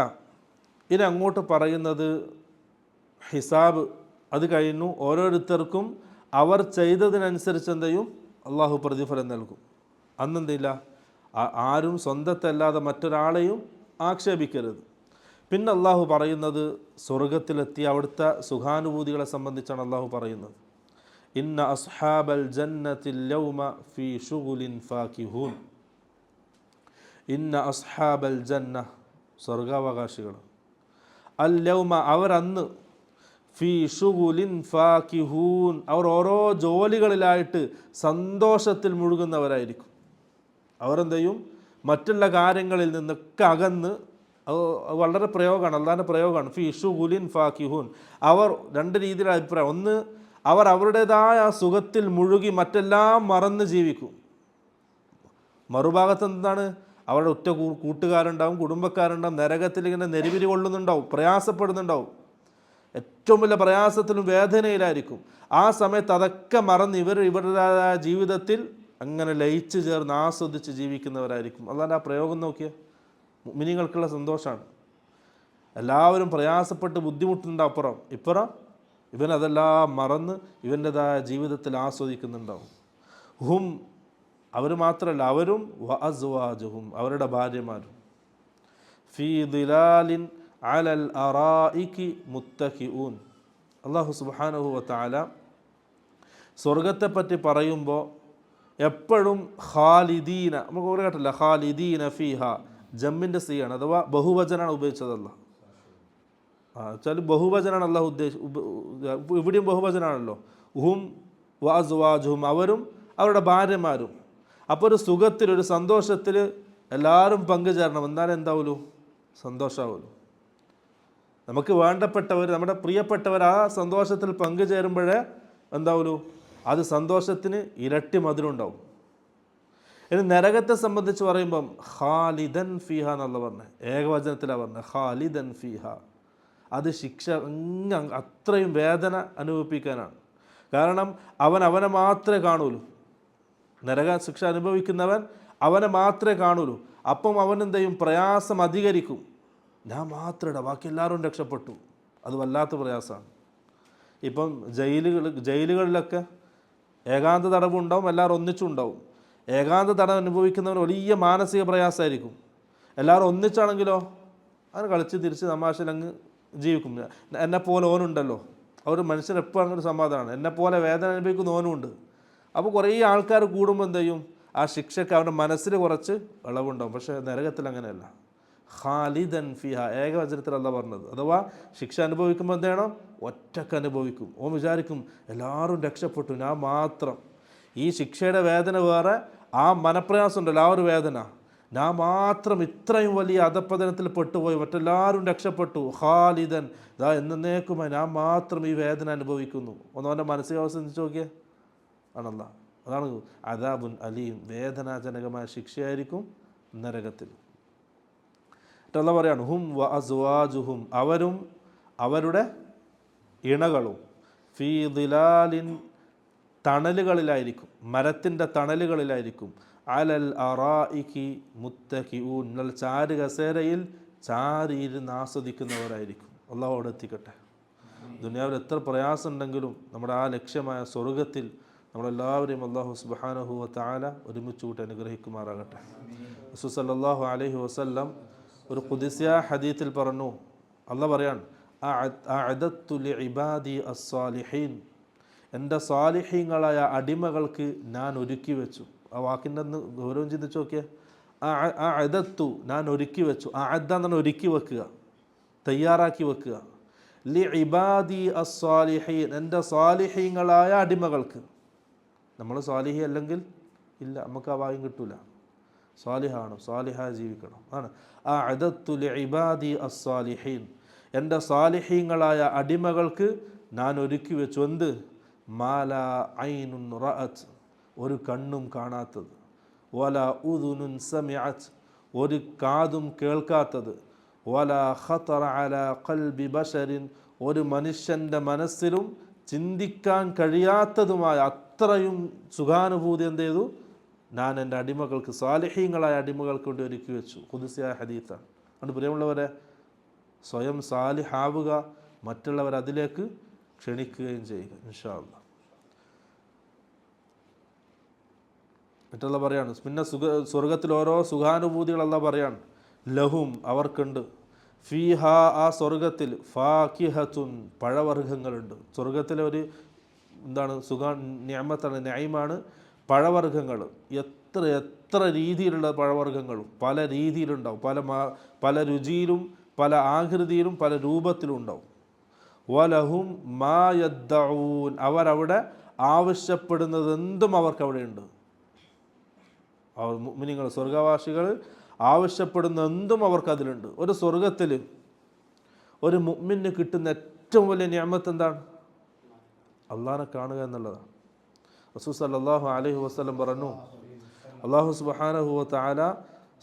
ഇനി അങ്ങോട്ട് പറയുന്നത് ഹിസാബ്, അത് കഴിഞ്ഞു. ഓരോരുത്തർക്കും അവർ ചെയ്തതിനനുസരിച്ച് എന്ത് ചെയ്യും, അള്ളാഹു പ്രതിഫലം നൽകും. അന്നെന്തില്ല, ആരും സ്വന്തത്തല്ലാതെ മറ്റൊരാളെയും ആക്ഷേപിക്കരുത്. പിന്നെ അള്ളാഹു പറയുന്നത് സ്വർഗത്തിലെത്തി അവിടുത്തെ സുഖാനുഭൂതികളെ സംബന്ധിച്ചാണ് അള്ളാഹു പറയുന്നത്. ഇന്ന അസ്ഹാബൽ ജന്നത്തിൽ യൗമ ഫീ ശുഗുലിൻ ഫാകിഹൂൻ. ഇന്ന അസ്ഹാബൽ ജന്ന, സ്വർഗാവകാശികൾ, അൽ യൗമ, അവർ അന്ന്, ഫീ ശുഗുലിൻ ഫാകിഹൂൻ, അവർ ഓരോ ജോലികളിലായിട്ട് സന്തോഷത്തിൽ മുഴുകുന്നവരായിരിക്കും. അവരെന്ത് ചെയ്യും, മറ്റുള്ള കാര്യങ്ങളിൽ നിന്നൊക്കെ അകന്ന്, വളരെ പ്രയോഗമാണ്, അള്ളാഹിൻ്റെ പ്രയോഗമാണ്, ഫീ ശുഗുലിൻ ഫാകിഹൂൻ. അവർ രണ്ട് രീതിയിലുള്ള അഭിപ്രായം. ഒന്ന്, അവർ അവരുടേതായ സുഖത്തിൽ മുഴുകി മറ്റെല്ലാം മറന്ന് ജീവിക്കും. മറുഭാഗത്ത് എന്താണ്, അവരുടെ ഒറ്റ കൂട്ടുകാരുണ്ടാവും, കുടുംബക്കാരുണ്ടാവും, നരകത്തിൽ ഇങ്ങനെ നെരുവിരി കൊള്ളുന്നുണ്ടാവും, പ്രയാസപ്പെടുന്നുണ്ടാവും, ഏറ്റവും വലിയ പ്രയാസത്തിലും വേദനയിലായിരിക്കും. ആ സമയത്ത് അതൊക്കെ മറന്ന് ഇവരുടേതായ ജീവിതത്തിൽ അങ്ങനെ ലയിച്ച് ചേർന്ന് ആസ്വദിച്ച് ജീവിക്കുന്നവരായിരിക്കും. അള്ളാഹിൻ്റെ ആ പ്രയോഗം നോക്കിയാൽ മുഅ്മിനീങ്ങൾക്കുള്ള സന്തോഷമാണ്. എല്ലാവരും പ്രയാസപ്പെട്ട് ബുദ്ധിമുട്ടുന്നുണ്ട് അപ്പുറം, ഇപ്പുറം ഇവനതെല്ലാം മറന്ന് ഇവൻ്റെതായ ജീവിതത്തിൽ ആസ്വദിക്കുന്നുണ്ടാവും. ഹും, അവർ മാത്രമല്ല, അവരും വഅസ്വാജുഹും, അവരുടെ ഭാര്യമാരും, ഫീ ദിലാലിൻ അലൽ അറായികി മുത്തഖിഊൻ. അല്ലാഹു സുബ്ഹാനഹു വ തആല സ്വർഗത്തെപ്പറ്റി പറയുമ്പോൾ എപ്പോഴും ഖാലിദീന, നമുക്ക് കുറേ കേട്ടില്ല, ഖാലിദീന ഫീഹ, ജമ്മിൻ്റെ സീയാണ്, അഥവാ ബഹുവചനാണ് ഉപയോഗിച്ചതല്ല. വെച്ചാൽ ബഹുവചനാണ് അള്ളാഹു ഇവിടെയും ബഹുവചനാണല്ലോ. ഹും വഅസ്വാജുഹും, അവരും അവരുടെ ഭാര്യമാരും. അപ്പോൾ ഒരു സുഖത്തിൽ, ഒരു സന്തോഷത്തിൽ എല്ലാവരും പങ്കുചേരണം, എന്നാലും എന്താവുമല്ലോ, സന്തോഷമാവുമല്ലോ. നമുക്ക് വേണ്ടപ്പെട്ടവർ, നമ്മുടെ പ്രിയപ്പെട്ടവർ ആ സന്തോഷത്തിൽ പങ്കുചേരുമ്പോഴേ എന്താവുമല്ലോ, അത് സന്തോഷത്തിന് ഇരട്ടി മധുരമുണ്ടാവും. ഇനി നരകത്തെ സംബന്ധിച്ച് പറയുമ്പം ഖാലിദൻ ഫീഹ എന്നുള്ള പറഞ്ഞത്, ഏകവചനത്തിലാണ് പറഞ്ഞത്, ഖാലിദൻ ഫീഹ. അത് ശിക്ഷ അത്രയും വേദന അനുഭവിപ്പിക്കാനാണ്. കാരണം അവനെ മാത്രമേ കാണുള്ളൂ. നരക ശിക്ഷ അനുഭവിക്കുന്നവൻ അവനെ മാത്രമേ കാണുള്ളൂ. അപ്പം അവൻ എന്ത് ചെയ്യും, പ്രയാസം അധികരിക്കും. ഞാൻ മാത്രമേ, ബാക്കി എല്ലാവരും രക്ഷപ്പെട്ടു. അത് വല്ലാത്ത പ്രയാസമാണ്. ഇപ്പം ജയിലുകളിലൊക്കെ ഏകാന്ത തടവുണ്ടാവും, എല്ലാവരും ഒന്നിച്ചുണ്ടാവും. ഏകാന്ത തടവ് അനുഭവിക്കുന്നവന് വലിയ മാനസിക പ്രയാസമായിരിക്കും. എല്ലാവരും ഒന്നിച്ചാണെങ്കിലോ അവന് കളിച്ച് തിരിച്ച് തമാശയിൽ അങ്ങ് ജീവിക്കും. എന്നെപ്പോലെ ഓനുണ്ടല്ലോ, അവർ മനുഷ്യരെപ്പോൾ അങ്ങനെ സമാധാനമാണ്, എന്നെപ്പോലെ വേദന അനുഭവിക്കുന്ന ഓനുമുണ്ട്. അപ്പോൾ കുറേ ആൾക്കാർ കൂടുമ്പോൾ എന്ത് ചെയ്യും, ആ ശിക്ഷയ്ക്ക് അവൻ്റെ മനസ്സിൽ കുറച്ച് ഇളവുണ്ടാവും. പക്ഷേ നരകത്തിൽ അങ്ങനെയല്ല, ഖാലിദൻ ഫിഹ, ഏകവചനത്തിലല്ല പറഞ്ഞത്. അഥവാ ശിക്ഷ അനുഭവിക്കുമ്പോൾ എന്ത് ചെയ്യണം, ഒറ്റക്ക് അനുഭവിക്കും. ഓൻ വിചാരിക്കും എല്ലാവരും രക്ഷപ്പെട്ടു, ഞാൻ മാത്രം. ഈ ശിക്ഷയുടെ വേദന വേറെ, ആ മനപ്രയാസം ഉണ്ടല്ലോ, ആ ഒരു വേദന, ഞാൻ മാത്രം ഇത്രയും വലിയ അധപ്പതനത്തിൽ പെട്ടുപോയി, മറ്റെല്ലാവരും രക്ഷപ്പെട്ടു. ഖാലിദൻ, ഇതാ എന്നേക്കുമായി ഞാൻ മാത്രം ഈ വേദന അനുഭവിക്കുന്നു. ഒന്നവൻ്റെ മാനസികാവസ്ഥ ചിന്തിച്ച് നോക്കിയേ, ആണല്ല. അതാണ് അദാബുൻ അലീം, വേദനാജനകമായ ശിക്ഷയായിരിക്കും നരകത്തിൽ. അല്ല പറയാണ്, ഹും വഅസ്വാജുഹും, അവരും അവരുടെ ഇണകളും, ഫീ ദിലാലിൻ, തണലുകളിലായിരിക്കും, മരത്തിൻ്റെ തണലുകളിലായിരിക്കും, അലൽ അറായികി മുത്തഖിഊൻ, ചാരു കസേരയിൽ ചാരിയിരുന്ന് ആസ്വദിക്കുന്നവരായിരിക്കും. അള്ളാഹു അവിടെ എത്തിക്കട്ടെ. ദുനിയാവിൽ എത്ര പ്രയാസം ഉണ്ടെങ്കിലും നമ്മുടെ ആ ലക്ഷ്യമായ സ്വർഗത്തിൽ നമ്മളെല്ലാവരെയും അല്ലാഹു സുബ്ഹാനഹു വ തആല ഒരുമിച്ച് കൂട്ടി അനുഗ്രഹിക്കുമാറാകട്ടെ. റസൂൽ സല്ലല്ലാഹു അലൈഹി വസല്ലം ഒരു ഖുദ്സിയ ഹദീത്തിൽ പറഞ്ഞു, അല്ലാഹ് പറയാണ്, അഅദത്തു ലിഇബാദി അസ്സാലിഹീൻ, എൻ്റെ സാലിഹീങ്ങളായ അടിമകൾക്ക് ഞാൻ ഒരുക്കി വെച്ചു. ആ വാക്കിൻ്റെ ഒന്ന് ഗൗരവം ചിന്തിച്ച് നോക്കിയേ. അഅദത്തു, ഞാൻ ഒരുക്കി വെച്ചു. അഅദ എന്നാണ് ഒരുക്കി വെക്കുക, തയ്യാറാക്കി വെക്കുക. ലിഇബാദി അസ്സാലിഹീൻ, എൻ്റെ സാലിഹീങ്ങളായ അടിമകൾക്ക്. നമ്മൾ സാലിഹി അല്ലെങ്കിൽ ഇല്ല, നമുക്ക് ആ ഭാഗ്യം കിട്ടൂല. സാലിഹാണ്, സാലിഹായി ജീവിക്കണം. ആണ് അഅദത്തു ലിഇബാദി അസ്സാലിഹീൻ, എൻ്റെ സാലിഹീങ്ങളായ അടിമകൾക്ക് ഞാൻ ഒരുക്കി വെച്ചു. എന്ത്? മാലാ ഐനുൻ റഅത്, ഒരു കണ്ണും കാണാത്തത്. വല ഉദുനുൻ സമിഅത്, ഒരു കാതും കേൾക്കാത്തത്. വല ഖതറ അലാ ഖൽബി ബശരിൻ, ഒരു മനുഷ്യൻ്റെ മനസ്സിലും ചിന്തിക്കാൻ കഴിയാത്തതുമായ അത്രയും സുഖാനുഭൂതി എന്ത് ചെയ്തു? ഞാൻ എൻ്റെ അടിമകൾക്ക്, സാലിഹീങ്ങളായ അടിമകൾക്ക് വേണ്ടി ഒരുക്കി വെച്ചു. ഖുദ്സിയായ ഹദീത്താണ്. അതുകൊണ്ട് പ്രിയമുള്ളവരെ, സ്വയം സാലിഹാവുക, മറ്റുള്ളവർ അതിലേക്ക് ക്ഷണിക്കുകയും ചെയ്യുക. ഇൻഷാ അല്ലാഹ്. മറ്റുള്ള പറയാണ്, പിന്നെ സ്വർഗത്തിൽ ഓരോ സുഖാനുഭൂതികൾ അല്ലാഹ് പറയാണ്. ലഹും, അവർക്കുണ്ട്. ഫീഹ, ആ സ്വർഗത്തിൽ, ഫാകിഹത്തുൻ, പഴവർഗ്ഗങ്ങളുണ്ട്. സ്വർഗത്തിലെ ഒരു എന്താണ്? നിഅമത്താണ്, നഈമാണ് പഴവർഗ്ഗങ്ങൾ. എത്ര എത്ര രീതിയിലുള്ള പഴവർഗ്ഗങ്ങളും പല രീതിയിലുണ്ടാവും. പല രുചിയിലും പല ആകൃതിയിലും പല രൂപത്തിലും ഉണ്ടാവും. വലഹും മാ യദ്ദഊൻ, അവരവിടെ ആവശ്യപ്പെടുന്നത് എന്തും അവർക്കവിടെ ഉണ്ട്. അവർ മുഅ്മിനീങ്ങൾ, സ്വർഗവാസികൾ ആവശ്യപ്പെടുന്ന എന്തും അവർക്കതിലുണ്ട്. ഒരു സ്വർഗത്തിൽ ഒരു മുഅ്മിന് കിട്ടുന്ന ഏറ്റവും വലിയ നിഅമത്ത് എന്താണ്? അള്ളാഹിനെ കാണുക എന്നുള്ളതാണ്. റസൂൽ സല്ലല്ലാഹു അലൈഹി വസല്ലം പറഞ്ഞു, അല്ലാഹു സുബ്ഹാനഹു വ തആല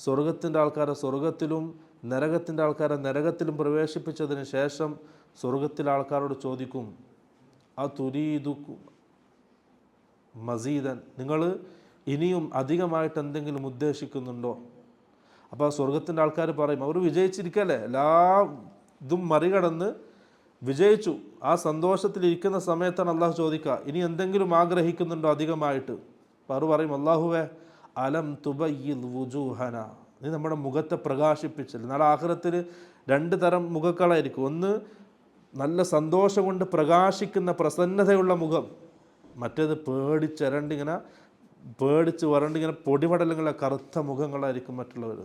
സ്വർഗത്തിൻ്റെ ആൾക്കാരെ സ്വർഗത്തിലും നരകത്തിൻ്റെ ആൾക്കാരെ നരകത്തിലും പ്രവേശിപ്പിച്ചതിന് ശേഷം സ്വർഗത്തിലെ ആൾക്കാരോട് ചോദിക്കും, അതുരീദുക്കും മസീദൻ, നിങ്ങൾ ഇനിയും അധികമായിട്ട് എന്തെങ്കിലും ഉദ്ദേശിക്കുന്നുണ്ടോ? അപ്പോൾ സ്വർഗത്തിൻ്റെ ആൾക്കാർ പറയും, അവർ വിജയിച്ചിരിക്കല്ലേ, എല്ലാ ഇതും മറികടന്ന് വിജയിച്ചു. ആ സന്തോഷത്തിലിരിക്കുന്ന സമയത്താണ് അള്ളാഹു ചോദിക്കുക, ഇനി എന്തെങ്കിലും ആഗ്രഹിക്കുന്നുണ്ടോ അധികമായിട്ട്? അപ്പോൾ അവർ പറയും, അള്ളാഹുവേ, അലം തുബയ്യിൽ വുജൂഹന, നീ നമ്മുടെ മുഖത്തെ പ്രകാശിപ്പിച്ചില്ല. നാളെ ആഖിറത്തിൽ രണ്ട് തരം മുഖക്കളായിരിക്കും. ഒന്ന് നല്ല സന്തോഷം കൊണ്ട് പ്രകാശിക്കുന്ന പ്രസന്നതയുള്ള മുഖം, മറ്റേത് പേടിച്ച് വരണ്ടിങ്ങനെ പൊടിപടലങ്ങളെ കറുത്ത മുഖങ്ങളായിരിക്കും മറ്റുള്ളവർ.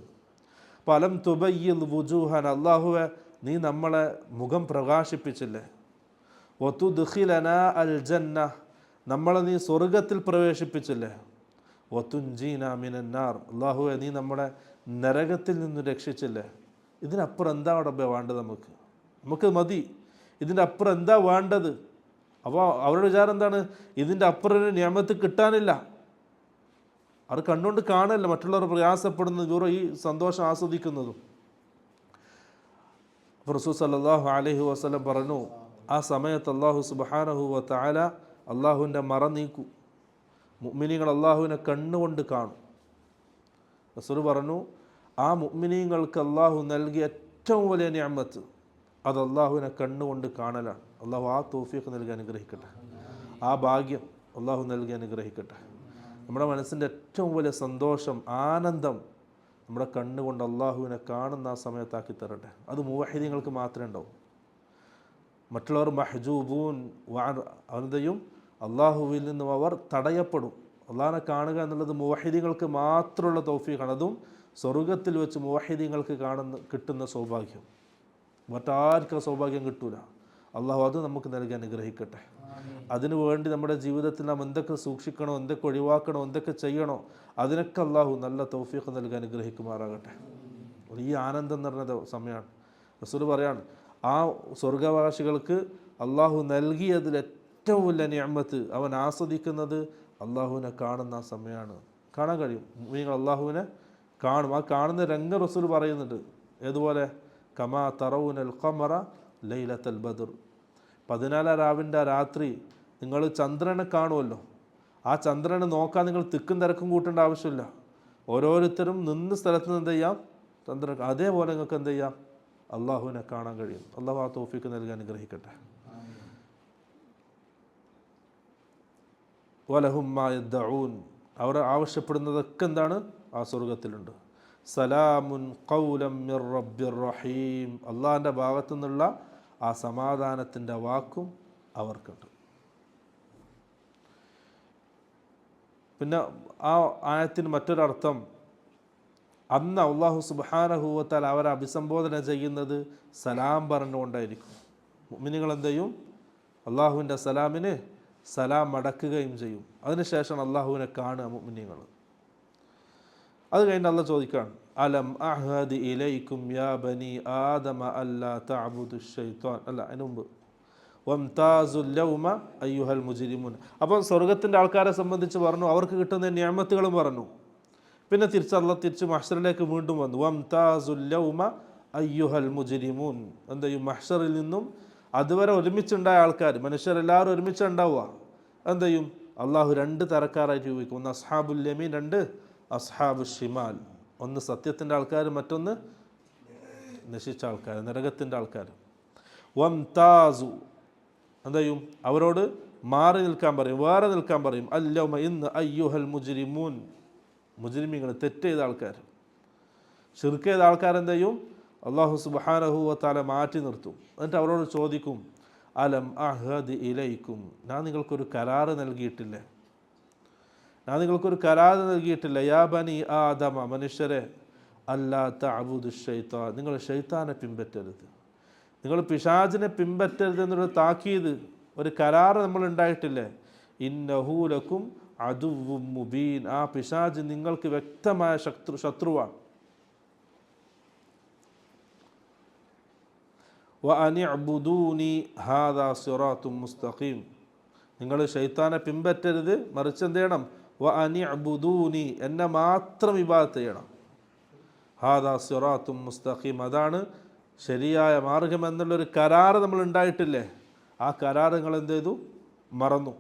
അപ്പോൾ അലം തുബയ്യിൽ വുജൂഹന, അല്ലാഹുവേ, നീ നമ്മളെ മുഖം പ്രകാശിപ്പിച്ചില്ലേ. വതുദ്ഖിലനാ അൽ ജന്ന, നമ്മളെ നീ സ്വർഗത്തിൽ പ്രവേശിപ്പിച്ചില്ലേ. വതുൻജീനാ മിനന്നാർ, അല്ലാഹുവേ, നീ നമ്മളെ നരകത്തിൽ നിന്ന് രക്ഷിച്ചില്ലേ. ഇതിനപ്പുറം എന്താ റബ്ബേ വേണ്ടത്? നമുക്ക് മതി. ഇതിൻ്റെ അപ്പുറം എന്താ വേണ്ടത്? അപ്പോൾ അവരുടെ വിചാരം എന്താണ്? ഇതിൻ്റെ അപ്പുറം ഒരു നിഅമത്ത് കിട്ടാനില്ല. അവർ കണ്ടുകൊണ്ട് കാണല്ല മറ്റുള്ളവർ പ്രയാസപ്പെടുന്നത്, ഇവർ ഈ സന്തോഷം ആസ്വദിക്കുന്നതും. റസൂൽ സല്ലല്ലാഹു അലൈഹി വസല്ലം പറഞ്ഞു, ആ സമയത്ത് അല്ലാഹു സുബ്ഹാനഹു വ തആല അല്ലാഹുവിൻ്റെ മറ നീക്കും. മുഅ്മിനീങ്ങൾ അല്ലാഹുവിനെ കണ്ണുകൊണ്ട് കാണും. റസൂൽ പറഞ്ഞു, ആ മുഅ്മിനീങ്ങൾക്ക് അല്ലാഹു നൽകിയ ഏറ്റവും വലിയ നിഅമത്ത് അത് അല്ലാഹുവിനെ കണ്ണുകൊണ്ട് കാണലാണ്. അല്ലാഹു ആ തൗഫീഖ് നൽകി അനുഗ്രഹിക്കട്ടെ. ആ ഭാഗ്യം അല്ലാഹു നൽകി അനുഗ്രഹിക്കട്ടെ. നമ്മുടെ മനസ്സിൻ്റെ ഏറ്റവും വലിയ സന്തോഷം, ആനന്ദം നമ്മുടെ കണ്ണുകൊണ്ട് അള്ളാഹുവിനെ കാണുന്ന ആ സമയത്താക്കി തരട്ടെ. അത് മുവഹിദീങ്ങൾക്ക് മാത്രമേ ഉണ്ടാവും. മറ്റുള്ളവർ മഹ്ജൂബൂൻ, അവന്റെയും അള്ളാഹുവിൽ നിന്നും അവർ തടയപ്പെടും. അള്ളാഹിനെ കാണുക എന്നുള്ളത് മുവഹിദീങ്ങൾക്ക് മാത്രമുള്ള തൗഫീഖാണ്. അതും സ്വർഗത്തിൽ വെച്ച് മുവഹിദീങ്ങൾക്ക് കിട്ടുന്ന സൗഭാഗ്യം. മറ്റാർക്കും സൗഭാഗ്യം കിട്ടൂല. അള്ളാഹു അത് നമുക്ക് നൽകി അനുഗ്രഹിക്കട്ടെ. അതിനു വേണ്ടി നമ്മുടെ ജീവിതത്തിൽ നാം എന്തൊക്കെ സൂക്ഷിക്കണോ, എന്തൊക്കെ ഒഴിവാക്കണോ, എന്തൊക്കെ ചെയ്യണോ, അതിനൊക്കെ അള്ളാഹു നല്ല തൗഫീഖ് നൽകി അനുഗ്രഹിക്കുമാറാകട്ടെ. ഈ ആനന്ദം നിറഞ്ഞ സമയമാണ്. റസൂൽ പറയാണ്, ആ സ്വർഗവാസികൾക്ക് അള്ളാഹു നൽകിയതിൽ ഏറ്റവും വലിയ നിഅമത്ത് അവൻ ആസ്വദിക്കുന്നത് അള്ളാഹുവിനെ കാണുന്ന ആ സമയമാണ്. കാണാൻ കഴിയും, നിങ്ങൾ അള്ളാഹുവിനെ കാണും. ആ കാണുന്ന രംഗം റസൂൽ പറയുന്നുണ്ട്. ഏതുപോലെ? കമാ തറൗനൽ ഖമറ ലൈലത്തൽ ബദർ, 14 രാവിൻ്റെ രാത്രി നിങ്ങൾ ചന്ദ്രനെ കാണുമല്ലോ. ആ ചന്ദ്രനെ നോക്കാൻ നിങ്ങൾ തിക്കും തിരക്കും കൂട്ടേണ്ട ആവശ്യമില്ല. ഓരോരുത്തരും നിന്ന് സ്ഥലത്ത് നിന്ന് എന്ത് ചെയ്യാം? ചന്ദ്രൻ. അതേപോലെ നിങ്ങൾക്ക് എന്ത് ചെയ്യാം? അള്ളാഹുവിനെ കാണാൻ കഴിയും. അള്ളാഹു ആ തൗഫീഖ് നൽകി അനുഗ്രഹിക്കട്ടെ. വലഹും മാ യദ്ദഊൻ, അവർ ആവശ്യപ്പെടുന്നതൊക്കെ എന്താണ്? ആ സ്വർഗത്തിലുണ്ട്. സലാമുൻ ഖൗലം മിർ റബ്ബിർ റഹീം, അള്ളാഹിൻ്റെ ഭാഗത്തു നിന്നുള്ള ആ സമാധാനത്തിൻ്റെ വാക്കും അവർക്കുണ്ട്. പിന്നെ ആ ആയത്തിന് മറ്റൊരർത്ഥം, അന്ന് അല്ലാഹു സുബ്ഹാനഹു വ തആല അവരെ അഭിസംബോധന ചെയ്യുന്നത് സലാം പറഞ്ഞുകൊണ്ടായിരിക്കും. മുഅ്മിനീങ്ങൾ എന്ത് ചെയ്യും? അള്ളാഹുവിൻ്റെ സലാമിന് സലാം മടക്കുകയും ചെയ്യും. അതിനുശേഷം അള്ളാഹുവിനെ കാണുക മുഅ്മിനീങ്ങൾ. അത് കഴിഞ്ഞ് അള്ളാഹ് ചോദിക്കുകയാണ്, അലം അഹദ് ഇലൈക്കും യാ ബനി ആദമ അല്ലാ തഅബുദു ശൈത്വാൻ. അല്ല, അതിന് മുമ്പ് വംതാസുൽ യൗമ അയ്യുഹൽ മുജ്രിമൂൻ. അപ്പോൾ സ്വർഗത്തിൻ്റെ ആൾക്കാരെ സംബന്ധിച്ച് പറഞ്ഞു, അവർക്ക് കിട്ടുന്ന നിഅമത്തുകളും പറഞ്ഞു. പിന്നെ തിരിച്ച് മഹ്ശറിലേക്ക് വീണ്ടും വന്നു, വംതാസുൽ യൗമ അയ്യുഹൽ മുജ്രിമൂൻ. എന്ത് ചെയ്യും? മഹ്ശറിൽ നിന്നും അതുവരെ ഒരുമിച്ചുണ്ടായ ആൾക്കാർ, മനുഷ്യരെല്ലാവരും ഒരുമിച്ചുണ്ടാവുക. എന്ത് ചെയ്യും? അള്ളാഹു രണ്ട് തരക്കാരായിട്ട് ചോദിക്കും. ഒന്ന് അസ്ഹാബുൽ യമീൻ, രണ്ട് അസ്ഹാബു ഷിമാൽ. ഒന്ന് സത്യത്തിൻ്റെ ആൾക്കാർ, മറ്റൊന്ന് നശിച്ച ആൾക്കാർ, നരകത്തിൻ്റെ ആൾക്കാർ. വംതാസു, എന്ത് ചെയ്യും? അവരോട് മാറി നിൽക്കാൻ പറയും, വേറെ നിൽക്കാൻ പറയും. അല്ലൗമ, ഇന്ന്, അയ്യുഹൽ മുജ്രിമൂൻ, മുജ്രിമീങ്ങൾ, തെറ്റ് ചെയ്ത ആൾക്കാർ, ശിർക്ക് ചെയ്ത ആൾക്കാർ എന്ത് ചെയ്യും? അല്ലാഹു സുബ്ഹാനഹു വ തആല മാറ്റി നിർത്തും. എന്നിട്ട് അവരോട് ചോദിക്കും, അലം അഹദ് ഇലൈക്കും, ഞാൻ നിങ്ങൾക്കൊരു കരാറ് നൽകിയിട്ടില്ലേ? ഞാൻ നിങ്ങൾക്കൊരു കരാറ് നൽകിയിട്ടില്ല. യാ ബനി ആദമ, മനുഷ്യരെ, അല്ലാ തഅബുദു ശൈത്വാൻ, നിങ്ങൾ ശൈത്താനെ പിൻപറ്റരുത്, നിങ്ങൾ പിശാചിനെ പിൻപറ്റരുത് എന്നൊരു താക്കീത്, ഒരു കരാറ് നമ്മൾ ഉണ്ടായിട്ടില്ലേ? ഇന്നഹു ലക്കും അദുവ്വും മുബീൻ, ആ പിശാച് നിങ്ങൾക്ക് വ്യക്തമായ ശത്രുവാണ്. വ അനിഅ്ബുദൂനി ഹാദാ സിറാത്തും മുസ്തഖീം, നിങ്ങൾ ശൈത്താനെ പിൻപറ്റരുത്, മറിച്ച് എന്ത് ചെയ്യണം? വ അനിഅ്ബുദൂനി, എന്നെ മാത്രം ഇബാദത്ത് ചെയ്യണം. ഹാദാ സിറാത്തും മുസ്തഖീം, അതാണ് ശരിയായ മാർഗം എന്നുള്ളൊരു കരാറ് നമ്മൾ ഉണ്ടായിട്ടില്ലേ? ആ കരാറ് നിങ്ങൾ എന്ത് ചെയ്തു? മറന്നു.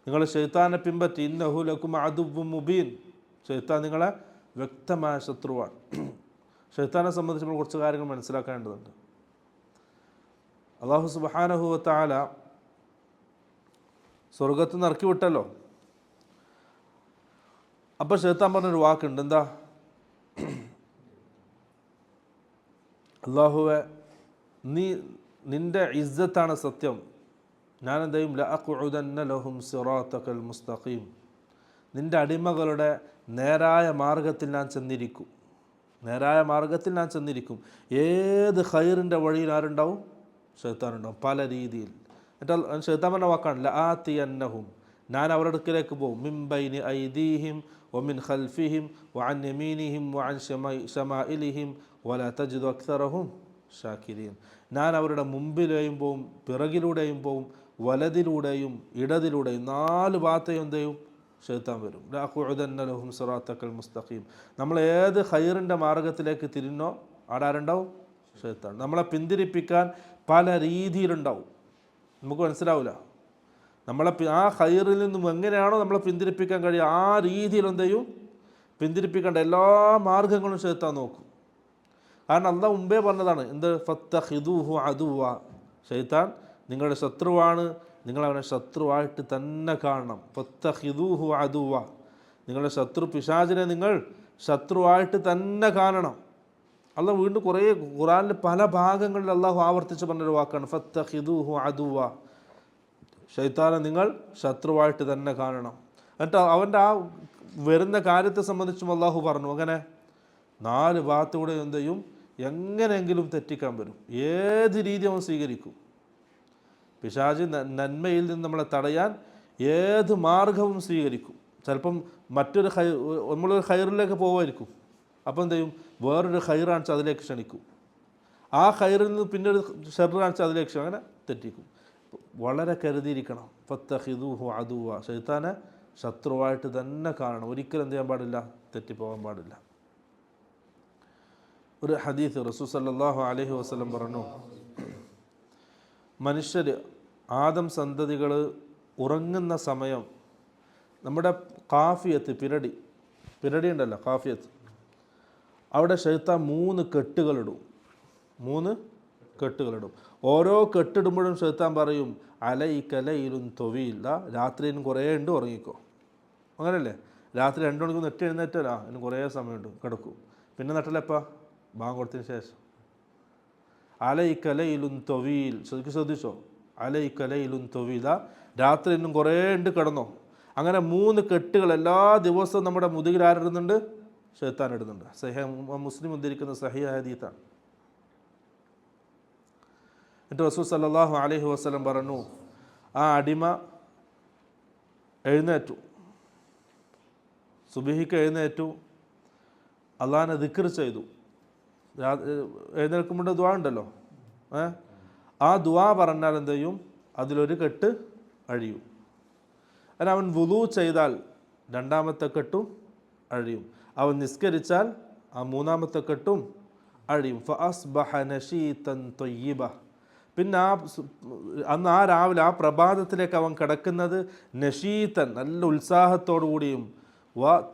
നിങ്ങൾ ശൈത്താനെ പിൻപറ്റി. ഇന്നഹു ലക്കും അദുവ്വും മുബീൻ, ശൈത്താൻ നിങ്ങളെ വ്യക്തമായ ശത്രുവാണ്. ശൈത്താനെ സംബന്ധിച്ച് നമ്മൾ കുറച്ച് കാര്യങ്ങൾ മനസ്സിലാക്കേണ്ടതുണ്ട്. അല്ലാഹു സുബ്ഹാനഹു വ തആല സ്വർഗത്ത് നിന്ന് ഇറക്കി വിട്ടല്ലോ. അപ്പോൾ ശൈത്താൻ പറഞ്ഞൊരു വാക്കുണ്ട്, എന്താ? അല്ലാഹുവേ, നിൻ്റെ ഇസ്സത്താണ് സത്യം, ഞാൻ എന്ത് ചെയ്യും? ലഅഖുദന്ന ലഹും സിറാത്തകൽ മുസ്തഖീം, നിൻ്റെ അടിമകളുടെ നേരായ മാർഗത്തിൽ ഞാൻ ചെന്നിരിക്കും, നേരായ മാർഗത്തിൽ ഞാൻ ചെന്നിരിക്കും. ഏത് ഖൈറിൻ്റെ വഴിയിൽ ആരുണ്ടാവും? ശൈത്താനുണ്ടാവും, പല രീതിയിൽ. എന്നിട്ട് ശൈത്താൻ പറഞ്ഞ വാക്കാണ് ലആതിയന്നഹും, ഞാൻ അവരുടെ അടുക്കിലേക്ക് പോകും. മിൻ ബൈനി ഐദീഹിം വമിൻ ഖൽഫിഹിം വഅൻ യമീനിഹിം വഅൻ ശമാഇലിഹിം വലാ തജിദു അക്സറഹും ഷാകിരീൻ, ഞാൻ അവരുടെ മുമ്പിലെയും പോവും, പിറകിലൂടെയും പോവും, വലതിലൂടെയും ഇടതിലൂടെയും, 4 ഭാഗത്തെയും എന്ത് ചെയ്യും? ശൈത്താൻ വരും. ലഅഖുദന്ന ലഹും സിറാത്തകൽ മുസ്തഖീം, നമ്മൾ ഏത് ഖൈറിൻ്റെ മാർഗത്തിലേക്ക് തിരിഞ്ഞോ ആടാരുണ്ടാവും? ശൈത്താൻ. നമ്മളെ പിന്തിരിപ്പിക്കാൻ പല രീതിയിലുണ്ടാവും, നമുക്ക് മനസ്സിലാവില്ല. നമ്മളെ ആ ഖൈറിൽ നിന്നും എങ്ങനെയാണോ നമ്മളെ പിന്തിരിപ്പിക്കാൻ കഴിയുക, ആ രീതിയിൽ എന്ത് ചെയ്യും? പിന്തിരിപ്പിക്കേണ്ട എല്ലാ മാർഗങ്ങളും ശൈത്താൻ നോക്കും. കാരണം അല്ലാഹ് മുമ്പേ പറഞ്ഞതാണ്, എന്ത്? ഫത്തഖിദൂഹു അദുവ, ശൈത്താൻ നിങ്ങളുടെ ശത്രുവാണ്, നിങ്ങളവനെ ശത്രുവായിട്ട് തന്നെ കാണണം. ഫത്തഖിദൂഹു അദുവ, നിങ്ങളുടെ ശത്രു പിശാചിനെ നിങ്ങൾ ശത്രുവായിട്ട് തന്നെ കാണണം. അല്ലാഹ് വീണ്ടും കുറേ ഖുർആനിൽ പല ഭാഗങ്ങളിൽ അല്ലാഹു ആവർത്തിച്ച് പറഞ്ഞൊരു വാക്കാണ് ഫത്തഖിദൂഹു അദുവ, ശൈത്താനെ നിങ്ങൾ ശത്രുവായിട്ട് തന്നെ കാണണം. എന്നിട്ട് അവൻ്റെ ആ വരുന്ന കാര്യത്തെ സംബന്ധിച്ചും അല്ലാഹു പറഞ്ഞു, അങ്ങനെ 4 ഭാഗത്തൂടെ എന്ത് ചെയ്യും? എങ്ങനെയെങ്കിലും തെറ്റിക്കാൻ വരും, ഏത് രീതി അവൻ സ്വീകരിക്കും. പിശാച് നന്മയിൽ നിന്ന് നമ്മളെ തടയാൻ ഏത് മാർഗവും സ്വീകരിക്കും. ചിലപ്പം മറ്റൊരു നമ്മളൊരു ഖൈറിലേക്ക് പോകുമായിരിക്കും, അപ്പോൾ എന്ത് ചെയ്യും? വേറൊരു ഖൈർ കാണിച്ച് അതിലേക്ക് ക്ഷണിക്കും. ആ ഖൈറിൽ നിന്ന് പിന്നെ ഒരു ഷെർ കാണിച്ച് അതിലേക്ക് അങ്ങനെ തെറ്റിക്കും. വളരെ കരുതിയിരിക്കണം. ഫത്തഖിദൂഹു അദുവ, ശൈത്താനെ ശത്രുവായിട്ട് തന്നെ കാണണം, ഒരിക്കലും എന്ത് ചെയ്യാൻ പാടില്ല? തെറ്റിപ്പോകാൻ പാടില്ല. ഒരു ഹദീസ് റസൂൽ സല്ലല്ലാഹു അലൈഹി വസല്ലം പറഞ്ഞു, മനുഷ്യർ, ആദം സന്തതികൾ ഉറങ്ങുന്ന സമയം നമ്മുടെ കാഫിയത്ത്, പിരടി ഉണ്ടല്ലോ, കാഫിയത്ത്, അവിടെ ശൈത്താൻ 3 കെട്ടുകളിടും. ഓരോ കെട്ടിടുമ്പോഴും ഷെയ്ത്താൻ പറയും അലൈക ലൈലുൻ തൊവീൽ, രാത്രിയിലും കുറേ ഉണ്ട്, ഉറങ്ങിക്കോ. അങ്ങനെയല്ലേ? രാത്രി 2 മണിക്ക് നെറ്റ് എഴുന്നേറ്റാ അതിന് കുറേ സമയമുണ്ട്, കിടക്കും. പിന്നെ നട്ടലെപ്പാ? ബാങ്ക് കൊടുത്തതിന് ശേഷം. അലൈക ലൈലുൻ തൊവീൽ, ശ്രദ്ധിച്ചോ, അലൈക ലൈലുൻ തൊവീൽ, രാത്രി ഇന്നും കുറേ ഉണ്ട്, കിടന്നോ. അങ്ങനെ 3 കെട്ടുകൾ എല്ലാ ദിവസവും നമ്മുടെ മുതുകിൽ ആരിടുന്നുണ്ട്? ഷെയ്ത്താൻ ഇടുന്നുണ്ട്. മുസ്ലിം ഉദ്ധരിക്കുന്ന സഹിഹ് ഹദീസാണ്. എന്നിട്ട് റസൂൽ സല്ലല്ലാഹു അലൈഹി വസല്ലം പറഞ്ഞു, ആ അടിമ എഴുന്നേറ്റു, സുബഹിക്ക് എഴുന്നേറ്റു, അള്ളാഹിനെ ദിക്ർ ചെയ്തു. എഴുന്നേൽക്കുമ്പോൾ ദുആ ഉണ്ടല്ലോ, ആ ദുആ പറഞ്ഞാൽ എന്ത് ചെയ്യും? അതിലൊരു കെട്ട് അഴിയും. അതിന് അവൻ വുളൂ ചെയ്താൽ 2ാമത്തെ കെട്ടും അഴിയും. അവൻ നിസ്കരിച്ചാൽ ആ 3ാമത്തെ കെട്ടും അഴിയും. ഫഅസ്ബഹ നശീതൻ ത്വയ്യിബ, പിന്നെ അന്ന് ആ രാവിലെ ആ പ്രഭാതത്തിലേക്ക് അവൻ കിടക്കുന്നത് നശീതൻ, നല്ല ഉത്സാഹത്തോടു കൂടിയും,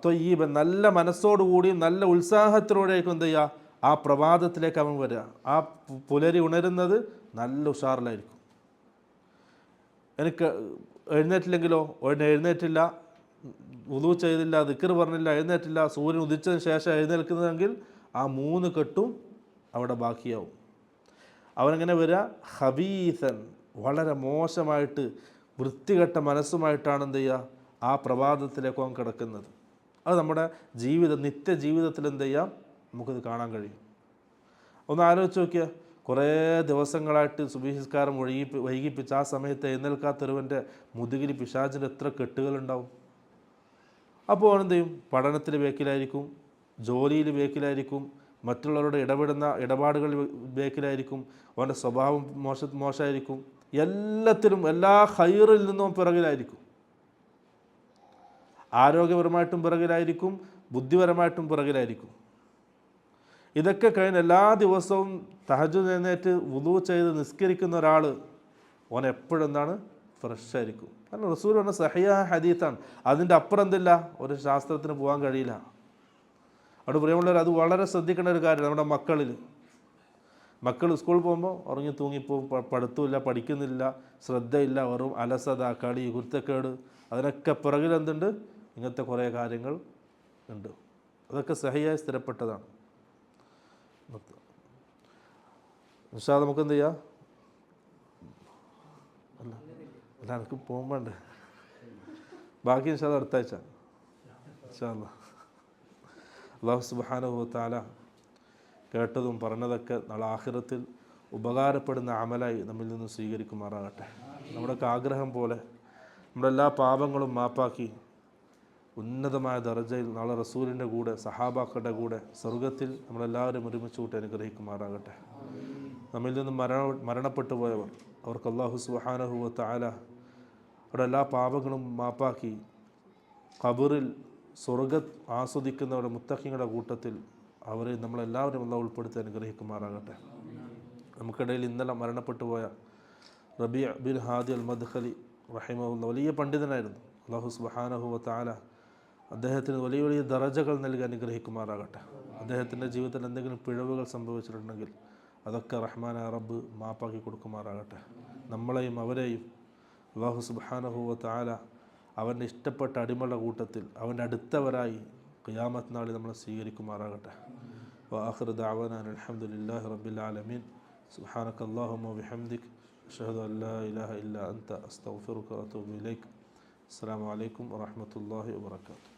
ത്വയ്യിബൻ, നല്ല മനസ്സോടുകൂടിയും നല്ല ഉത്സാഹത്തിലൂടെയായിരിക്കും എന്ത് ചെയ്യുക? ആ പ്രഭാതത്തിലേക്ക് അവൻ വരിക. ആ പുലരി ഉണരുന്നത് നല്ല ഉഷാറിലായിരിക്കും. എനിക്ക് എഴുന്നേറ്റില്ലെങ്കിലോ, എഴുന്നേറ്റില്ല, വുളൂ ചെയ്തില്ല, ദിക്ർ പറഞ്ഞില്ല, എഴുന്നേറ്റില്ല, സൂര്യൻ ഉദിച്ചതിന് ശേഷം എഴുന്നേൽക്കുന്നതെങ്കിൽ ആ 3 കെട്ടും അവിടെ ബാക്കിയാവും. അവനെങ്ങനെ വരിക? ഹബീസൻ, വളരെ മോശമായിട്ട് വൃത്തികെട്ട മനസ്സുമായിട്ടാണ് എന്ത് ചെയ്യുക? ആ പ്രഭാതത്തിലേക്ക് അവൻ കിടക്കുന്നത്. അത് നമ്മുടെ നിത്യജീവിതത്തിൽ എന്ത് ചെയ്യാം? നമുക്കത് കാണാൻ കഴിയും. ഒന്ന് ആലോചിച്ച് നോക്കിയാൽ, കുറേ ദിവസങ്ങളായിട്ട് സുബഹിസ്കാരം വൈകിപ്പിച്ച് ആ സമയത്ത് എഴുന്നേൽക്കാത്തൊരുവൻ്റെ മുതുകിൽ പിശാചിൻ്റെ എത്ര കെട്ടുകളുണ്ടാവും. അപ്പോൾ അവൻ എന്ത് ചെയ്യും? പഠനത്തിൽ ബേക്കിലായിരിക്കും, ജോലിയിൽ ബേക്കിലായിരിക്കും, മറ്റുള്ളവരോട് ഇടപാടുകൾ ബേക്കിലായിരിക്കും, അവൻ്റെ സ്വഭാവം മോശമായിരിക്കും, എല്ലാത്തിലും എല്ലാ ഖൈറിൽ നിന്നും പിറകിലായിരിക്കും. ആരോഗ്യപരമായിട്ടും പിറകിലായിരിക്കും, ബുദ്ധിപരമായിട്ടും പിറകിലായിരിക്കും. ഇതൊക്കെ കഴിഞ്ഞ് എല്ലാ ദിവസവും തഹജ്ജുദ് എഴുന്നേറ്റ് വുളൂ ചെയ്ത് നിസ്കരിക്കുന്ന ഒരാൾ, ഓൻ എപ്പോഴും എന്താണ്? ഫ്രഷ് ആയിരിക്കും. കാരണം റസൂൽ പറഞ്ഞ സഹിഹ ഹദീസാണ്. അതിൻ്റെ അപ്പുറം എന്തില്ല? ഒരു ശാസ്ത്രത്തിന് പോകാൻ കഴിയില്ല. അവിടെ പ്രിയമുള്ളവർ, അത് വളരെ ശ്രദ്ധിക്കേണ്ട ഒരു കാര്യം. നമ്മുടെ മക്കൾ സ്കൂളിൽ പോകുമ്പോൾ ഉറങ്ങി തൂങ്ങിപ്പോവും, പഠിത്തമില്ല, പഠിക്കുന്നില്ല, ശ്രദ്ധയില്ല, വെറും അലസത, കളി, കുരുത്തക്കേട്, അതിനൊക്കെ പിറകിൽ എന്തുണ്ട്? ഇങ്ങനത്തെ കുറേ കാര്യങ്ങൾ ഉണ്ട്. അതൊക്കെ സഹിയായി സ്ഥിരപ്പെട്ടതാണ്. ഇൻഷാ നമുക്ക് എന്ത് ചെയ്യാം? അല്ല എനിക്ക് പോകുമ്പോണ്ട്, ബാക്കി ഇൻഷാ അടുത്ത ആഴ്ച ഇൻഷാ അല്ലാഹ്. അല്ലാഹു സുബ്ഹാനഹു വ തആല കേട്ടതും പറഞ്ഞതൊക്കെ നാളെ ആഖിറത്തിൽ ഉപകാരപ്പെടുന്ന അമലായി നമ്മിൽ നിന്ന് സ്വീകരിക്കുമാറാകട്ടെ. നമ്മുടെയൊക്കെ ആഗ്രഹം പോലെ നമ്മുടെ എല്ലാ പാപങ്ങളും മാപ്പാക്കി ഉന്നതമായ ദർജയിൽ നാളെ റസൂലിൻ്റെ കൂടെ, സഹാബാക്കളുടെ കൂടെ സ്വർഗത്തിൽ നമ്മളെല്ലാവരും ഒരുമിച്ച് കൂട്ടി അനുഗ്രഹിക്കുമാറാകട്ടെ. നമ്മിൽ നിന്ന് മരണപ്പെട്ടു പോയവർ, അവർക്ക് അല്ലാഹു സുബ്ഹാനഹു വ തആല അവരുടെ എല്ലാ പാപങ്ങളും മാപ്പാക്കി ഖബറിൽ സ്വർഗ്ഗം ആസ്വദിക്കുന്നവരുടെ മുത്തഖീങ്ങളുടെ കൂട്ടത്തിൽ അവരെ നമ്മളെല്ലാവരും അല്ലാഹു ഉൾപ്പെടുത്തി അനുഗ്രഹിക്കുമാറാകട്ടെ. നമുക്കിടയിൽ ഇന്നലെ മരണപ്പെട്ടു പോയ റബീഅ ബിൻ ഹാദി അൽ മദ്ഖലി റഹിമഹുല്ലാഹ് വലിയ പണ്ഡിതനായിരുന്നു. അല്ലാഹു സുബ്ഹാനഹു വ തആല അദ്ദേഹത്തിന് വലിയ വലിയ ദറജകൾ നൽകി അനുഗ്രഹിക്കുമാറാകട്ടെ. അദ്ദേഹത്തിൻ്റെ ജീവിതത്തിൽ എന്തെങ്കിലും പിഴവുകൾ സംഭവിച്ചിട്ടുണ്ടെങ്കിൽ അതൊക്കെ റഹ്മാനായ റബ്ബ് മാപ്പാക്കി കൊടുക്കുമാറാകട്ടെ. നമ്മളെയും അവരെയും അല്ലാഹു സുബ്ഹാനഹു വ തആല അവൻ്റെ ഇഷ്ടപ്പെട്ട അടിമകളുടെ കൂട്ടത്തിൽ അവൻ്റെ അടുത്തവരായി ഖിയാമത്ത് നാളിൽ നമ്മളെ സ്വീകരിക്കുമാറാകട്ടെ. വആഖിറു ദഅവാനാ അൽഹംദുലില്ലാഹി റബ്ബിൽ ആലമീൻ. സുബ്ഹാനക അല്ലാഹുമ്മ വബിഹംദിക അഷ്ഹദു അൻ ലാ ഇലാഹ ഇല്ലാ അൻത അസ്തഗ്ഫിറുക വഅതൂബു ഇലൈക്. അസ്സലാമു അലൈക്കും വറഹ്മത്തുള്ളാഹി വബറകാതുഹു.